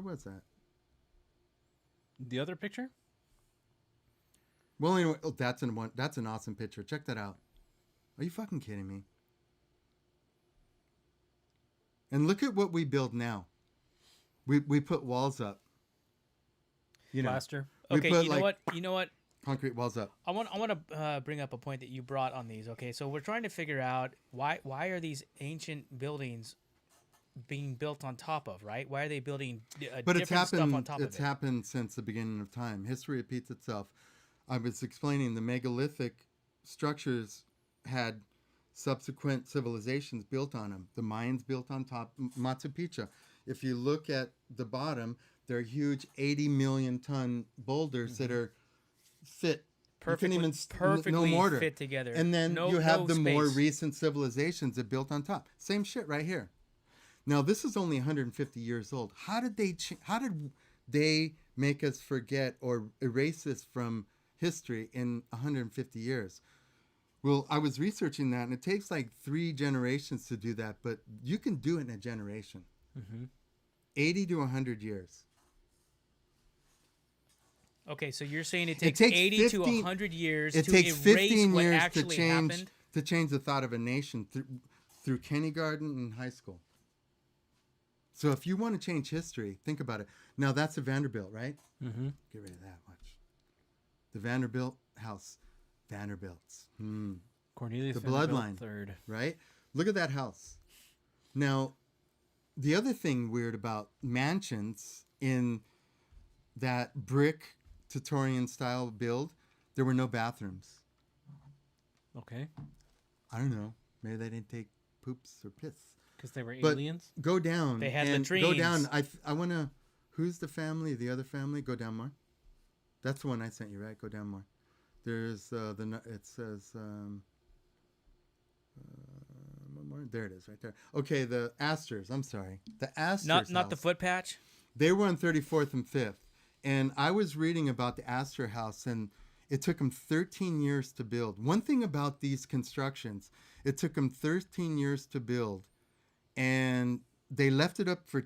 was that? The other picture? Well, anyway, that's an awesome picture. Check that out. Are you fucking kidding me? And look at what we build now. We put walls up. Plaster. Okay, put, you know what? Concrete walls up. I want to bring up a point that you brought on these. Okay, so we're trying to figure out why are these ancient buildings being built on top of, right? Why are they building different stuff on top of it? It's happened since the beginning of time. History repeats itself. I was explaining the megalithic structures had subsequent civilizations built on them. The Mayans built on top. Machu Picchu. If you look at the bottom, they're huge 80 million ton boulders that are fit. Perfectly, you can perfectly no mortar. fit together. And then you have the more space. recent civilizations that built on top. Same shit right here. Now this is only 150 years old. How did they make us forget or erase this from history in 150 years? Well, I was researching that, and it takes like 3 generations to do that, but you can do it in a generation. 80 to 100 years. Okay, so you're saying it takes 80 to 100 years It to takes erase 15 what years actually happened? to change the thought of a nation through kindergarten and high school. So if you want to change history, think about it. Now that's a Vanderbilt, right? Mm-hmm. Get rid of that. Watch. The Vanderbilt house. Vanderbilts. Cornelius The Vanderbilt bloodline. Third. Right? Look at that house. Now, the other thing weird about mansions in that brick Tartarian style build, there were no bathrooms. Okay. I don't know. Maybe they didn't take poops or piss. Because they were But aliens? go down. They had and latrines. Go down. I want to. Who's the family? The other family? Go down more. That's the one I sent you, right? Go down more. There's it says one more. There it is, right there. Okay, the Astors. I'm sorry, the Astors. Not the house. foot patch. They were on 34th and 5th, and I was reading about the Astor House, and it took them 13 years to build. One thing about these constructions, it took them 13 years to build, and they left it up for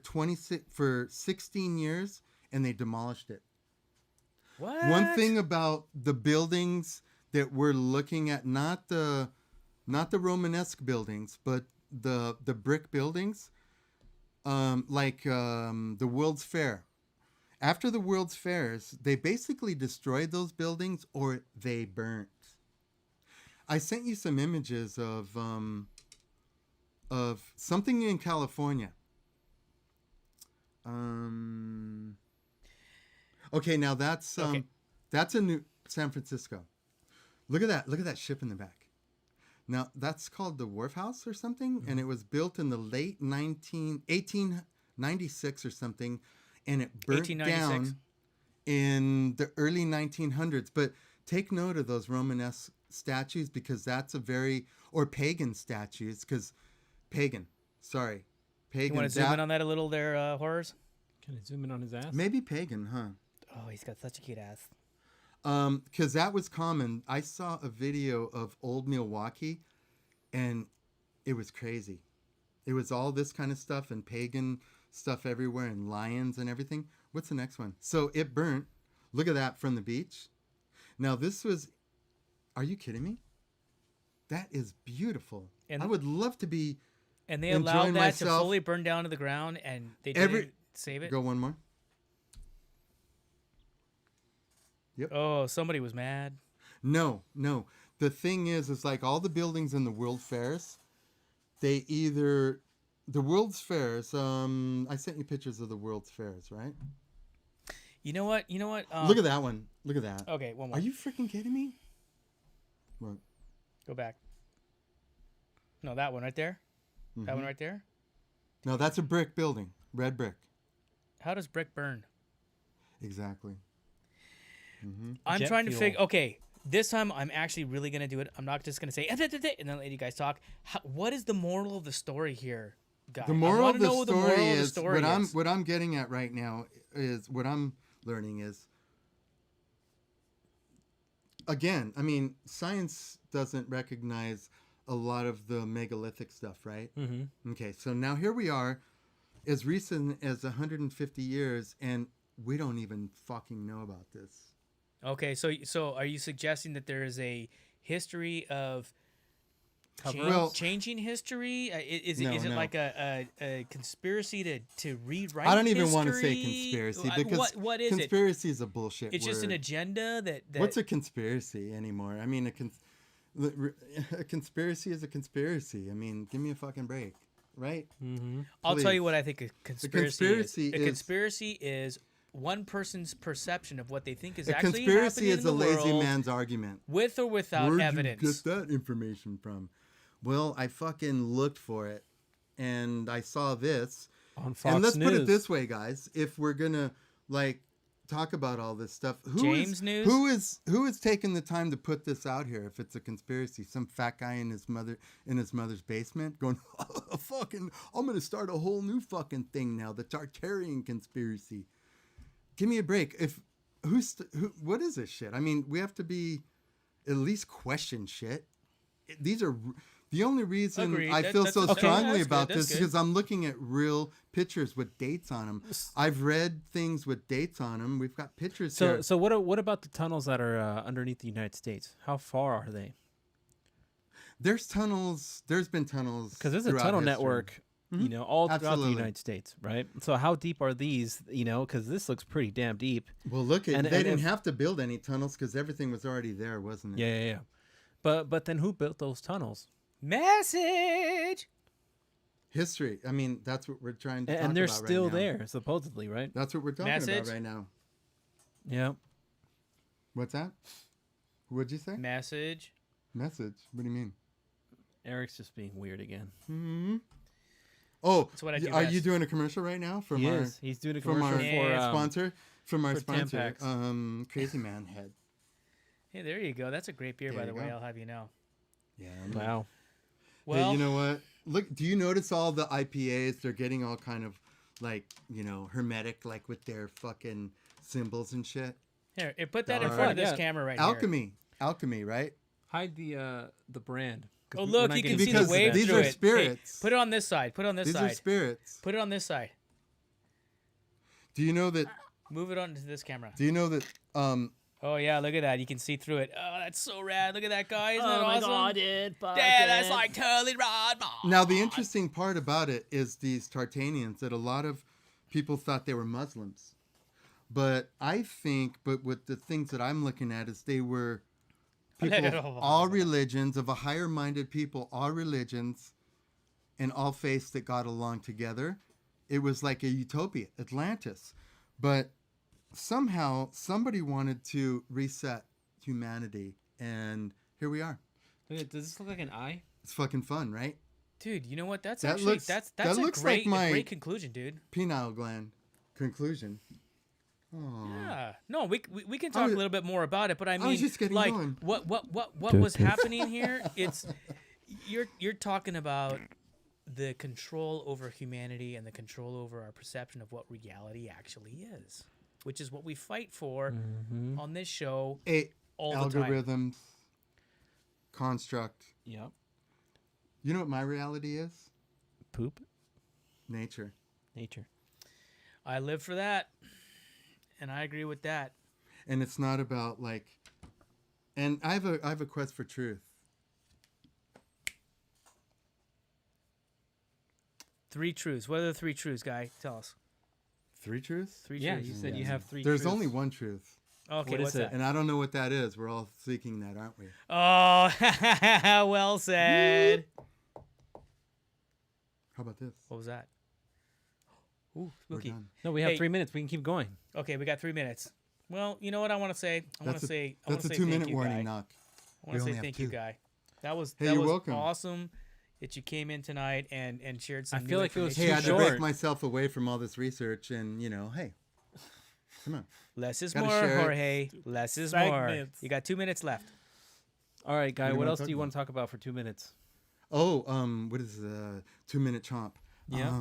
16 years, and they demolished it. What? One thing about the buildings that we're looking at, not the Romanesque buildings, but the brick buildings, like the World's Fair. After the World's Fairs, they basically destroyed those buildings or they burnt. I sent you some images of something in California. Okay, now that's a new San Francisco. Look at that. Look at that ship in the back. Now that's called the Wharf House or something, and it was built in the late 1896 or something, and it burnt down in the early 1900s. But take note of those Romanesque statues because that's a very, or pagan statues, because pagan. You Pagan. want to zoom in on that a little there, Horrors? Can I zoom in on his ass? Maybe pagan, huh? Oh, he's got such a cute ass. Because that was common. I saw a video of old Milwaukee, and it was crazy. It was all this kind of stuff and pagan stuff everywhere and lions and everything. What's the next one? So it burnt. Look at that from the beach. Now this was, are you kidding me? That is beautiful. And I would love to be And they enjoying allowed that myself. to fully burn down to the ground, and they didn't save it. Go one more. Oh, somebody was mad. No. The thing is like all the buildings in the World Fairs, they either, the World's Fairs, I sent you pictures of the World's Fairs, right? You know what? Look at that one. Look at that. Okay, one more. Are you freaking kidding me? What? Go back. No, that one right there. That one right there. No, that's a brick building. Red brick. How does brick burn? Exactly. I'm Jet trying to fuel. figure. Okay, this time I'm actually really gonna do it. I'm not just gonna say and then let you guys talk. What is the moral of the story here, guys? The moral I of wanna know the what the moral story of the is story is. what I'm getting at right now is what I'm learning is, again, I mean, science doesn't recognize a lot of the megalithic stuff, right? Mm-hmm. Okay, so now here we are, as recent as 150 years, and we don't even fucking know about this. Okay, so are you suggesting that there is a history of Well- changing history? Is No, it no. like a conspiracy to rewrite? I don't even want to say history? conspiracy because what is it? conspiracy is a bullshit It's just an word. agenda that What's a conspiracy anymore? I mean, a conspiracy is a conspiracy. I mean, give me a fucking break, right? Mm-hmm. I'll tell you please. what I think a conspiracy, conspiracy is. A is- conspiracy is one person's perception of what they think is A actually conspiracy happening is in a the lazy world, man's argument. with or without Where'd evidence. you get that information from? Well, I fucking looked for it, and I saw this. On Fox And let's News. put it this way, guys: if we're gonna like talk about all this stuff, James News? who is taking the time to put this out here? If it's a conspiracy, some fat guy in his mother's basement going, "Fucking, I'm gonna start a whole new fucking thing now, the Tartarian conspiracy." Give me a break. What is this shit? I mean, we have to be at least question shit. These are the only reason Agreed. I feel so Okay, strongly that's about good, that's this good. because I'm looking at real pictures with dates on them. I've read things with dates on them. We've got pictures here. So what about the tunnels that are underneath the United States? How far are they? There's tunnels. There's been tunnels Because there's a throughout tunnel history. network, all throughout Absolutely. the United States, right? So how deep are these? Because this looks pretty damn deep. Well, look, And- they and didn't if- have to build any tunnels because everything was already there, wasn't it? Yeah. But then who built those tunnels? Message. History. I mean, that's what we're trying to talk And they're about still right now. there, supposedly, right? That's what we're talking Message? about right now. Yeah. What's that? What'd you say? Message. Message. What do you mean? Eric's just being weird again. Oh, That's what I do are best. you doing a commercial right now from He our is. He's doing a from commercial our for sponsor? From our for sponsor, Tampax. Crazy Man Head. Hey, there you go. That's a great beer, There by the you way. go. I'll have you know. Yeah. Wow. Well, Hey, you know what? Look, do you notice all the IPAs? They're getting all kind of like, hermetic, like with their fucking symbols and shit. here, put that in All front of right. this Yeah. camera right here. Alchemy, right? Hide the brand. 'Cause Oh, we're look, not you can getting see the Because wave these through are it. Hey, spirits. put it on this side. Put it on this These are side. spirits. Put it on this side. Do you know that? Move it onto this camera. Do you know that? Oh yeah, look at that. You can see through it. Oh, that's so rad. Look at that guy. Isn't that Oh my awesome? god, dude. Yeah, that's like totally rad. Now the interesting part about it is these Tartanians that a lot of people thought they were Muslims, but I think, with the things that I'm looking at is they were people of all religions, of a higher-minded people, all religions, and all faiths that got along together. It was like a utopia, Atlantis, but somehow somebody wanted to reset humanity, and here we are. Does this look like an eye? It's fucking fun, right? Dude, you know what? That's That actually looks- that's that a looks great like my- great conclusion, dude. Penile gland. Conclusion. Yeah. No, we can talk was- a little bit more about it, but I mean, was just getting like, going. what was happening here? It's you're talking about the control over humanity and the control over our perception of what reality actually is, which is what we fight for on this show all the time. Algorithms, construct. Yep. You know what my reality is? Poop. Nature. Nature. I live for that, and I agree with that. And it's not about like, and I have a quest for truth. 3 truths. What are the 3 truths, guy? Tell us. 3 truths? 3 Yeah, truths. you said you have 3 There's truths. only one truth. Okay, What is what's it? that? And I don't know what that is. We're all seeking that, aren't we? Oh, well said. How about this? What was that? Ooh, We're spooky. done. No, we have Hey. 3 minutes. We can keep going. Okay, we got 3 minutes. Well, you know what I want to say? I want to say That's a thank 2-minute you, warning, guy. knock. I want We to only say have thank 2. you, guy. That was Hey, that you're was welcome. awesome that you came in tonight and shared some. I feel new like it was information. Hey, I had to break short. myself away from all this research and, hey, come on. Less is Gotta more, share it. Jorge. Less is more. Segments. You got 2 minutes left. All right, Guy, What do you what wanna else talk do you want about? to talk about for 2 minutes? Oh, what is 2-minute chomp? Yeah.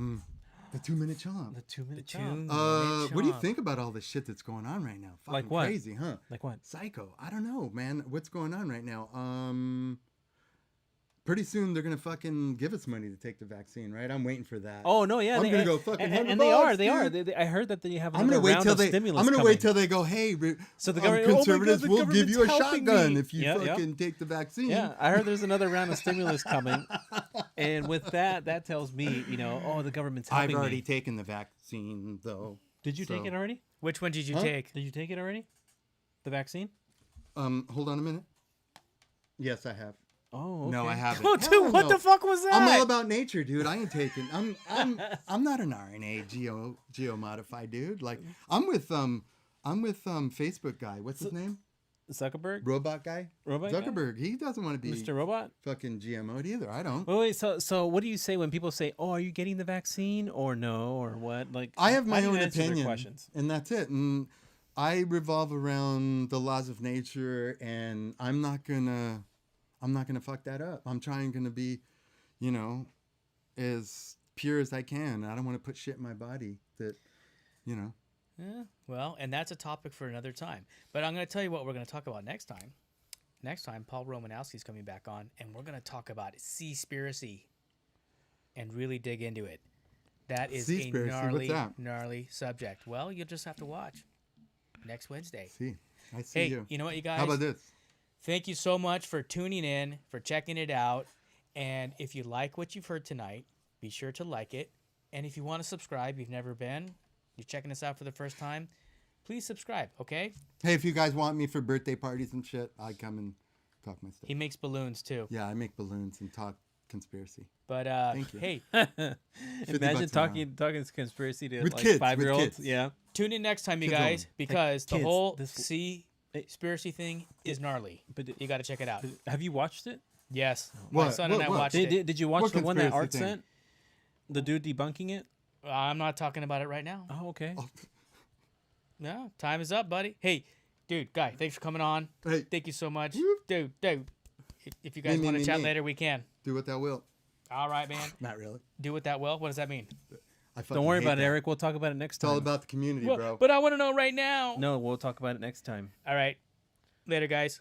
The 2-minute chomp. The 2-minute The chomp. two-minute What do you chomp. think about all the shit that's going on right now? Fucking Like what? Crazy, huh? Like what? Psycho. I don't know, man. What's going on right now? Pretty soon they're gonna fucking give us money to take the vaccine, right? I'm waiting for that. Oh no, yeah, I'm they, gonna go fucking and, $100, and they are, they dude. are. I heard that they have I'm another gonna wait round till of they. stimulus I'm gonna coming. wait till they go. Hey, So the government- oh my God, conservatives the will give you a government's helping shotgun me. if you Yeah, yeah. fucking take the vaccine. Yeah, I heard there's another round of stimulus coming, and with that tells me, oh, the government's I've helping already me. taken the vaccine though. Did you take so- it already? Which one did you Huh? take? Did you take it already? The vaccine? Hold on a minute. Yes, I have. Oh, okay. No, I haven't. Oh, Hell dude, what no. the fuck was that? I'm all about nature, dude. I ain't taking. I'm not an RNA geo modified dude. Like I'm with Facebook guy. What's his name? Zuckerberg? Robot guy. Robot guy? Zuckerberg. He doesn't want to be Mr. Robot? fucking GMO'd either. I don't. Wait, so what do you say when people say, "Oh, are you getting the vaccine or no or what?" Like I have my how do you own answer their opinion, questions. and that's it. And I revolve around the laws of nature, and I'm not gonna fuck that up. I'm gonna be, as pure as I can. I don't want to put shit in my body that, Yeah, well, and that's a topic for another time. But I'm going to tell you what we're going to talk about next time. Next time, Paul Romanowski's coming back on, and we're going to talk about Seaspiracy and really dig into it. That is a Seaspiracy, what's gnarly, that? gnarly subject. Well, you'll just have to watch next Wednesday. See, I see Hey, you. you know what, you guys? How about this? Thank you so much for tuning in, for checking it out. And if you like what you've heard tonight, be sure to like it. And if you want to subscribe, you've never been, you're checking us out for the first time, please subscribe, okay? Hey, if you guys want me for birthday parties and shit, I come and talk my stuff. He makes balloons too. Yeah, I make balloons and talk conspiracy. But Thank you. hey, Imagine bucks an talking conspiracy to With like kids, 5-year-olds. with kids. Yeah. tune in next time, you Kids guys, only. because the kids, whole this- Seaspiracy thing is gnarly. But You got to check it out. have you watched it? Yes, my What? son and I What? watched Did, it. did you watch What the one that conspiracy Art thing? sent? The dude debunking it? I'm not talking about it right now. Oh, okay. No, time is up, buddy. Hey, dude, guy, thanks for coming on. Hey, Thank you so much. Whoop. Dude. If you guys Me, want to me, chat me. later, we can. do what thou wilt. All right, man. Not really. Do it that well. What does that mean? I Don't worry fucking about hate it, that. Eric. We'll talk about it next It's all time. about the community, Well, bro. but I want to know right now. No, we'll talk about it next time. All right. Later, guys.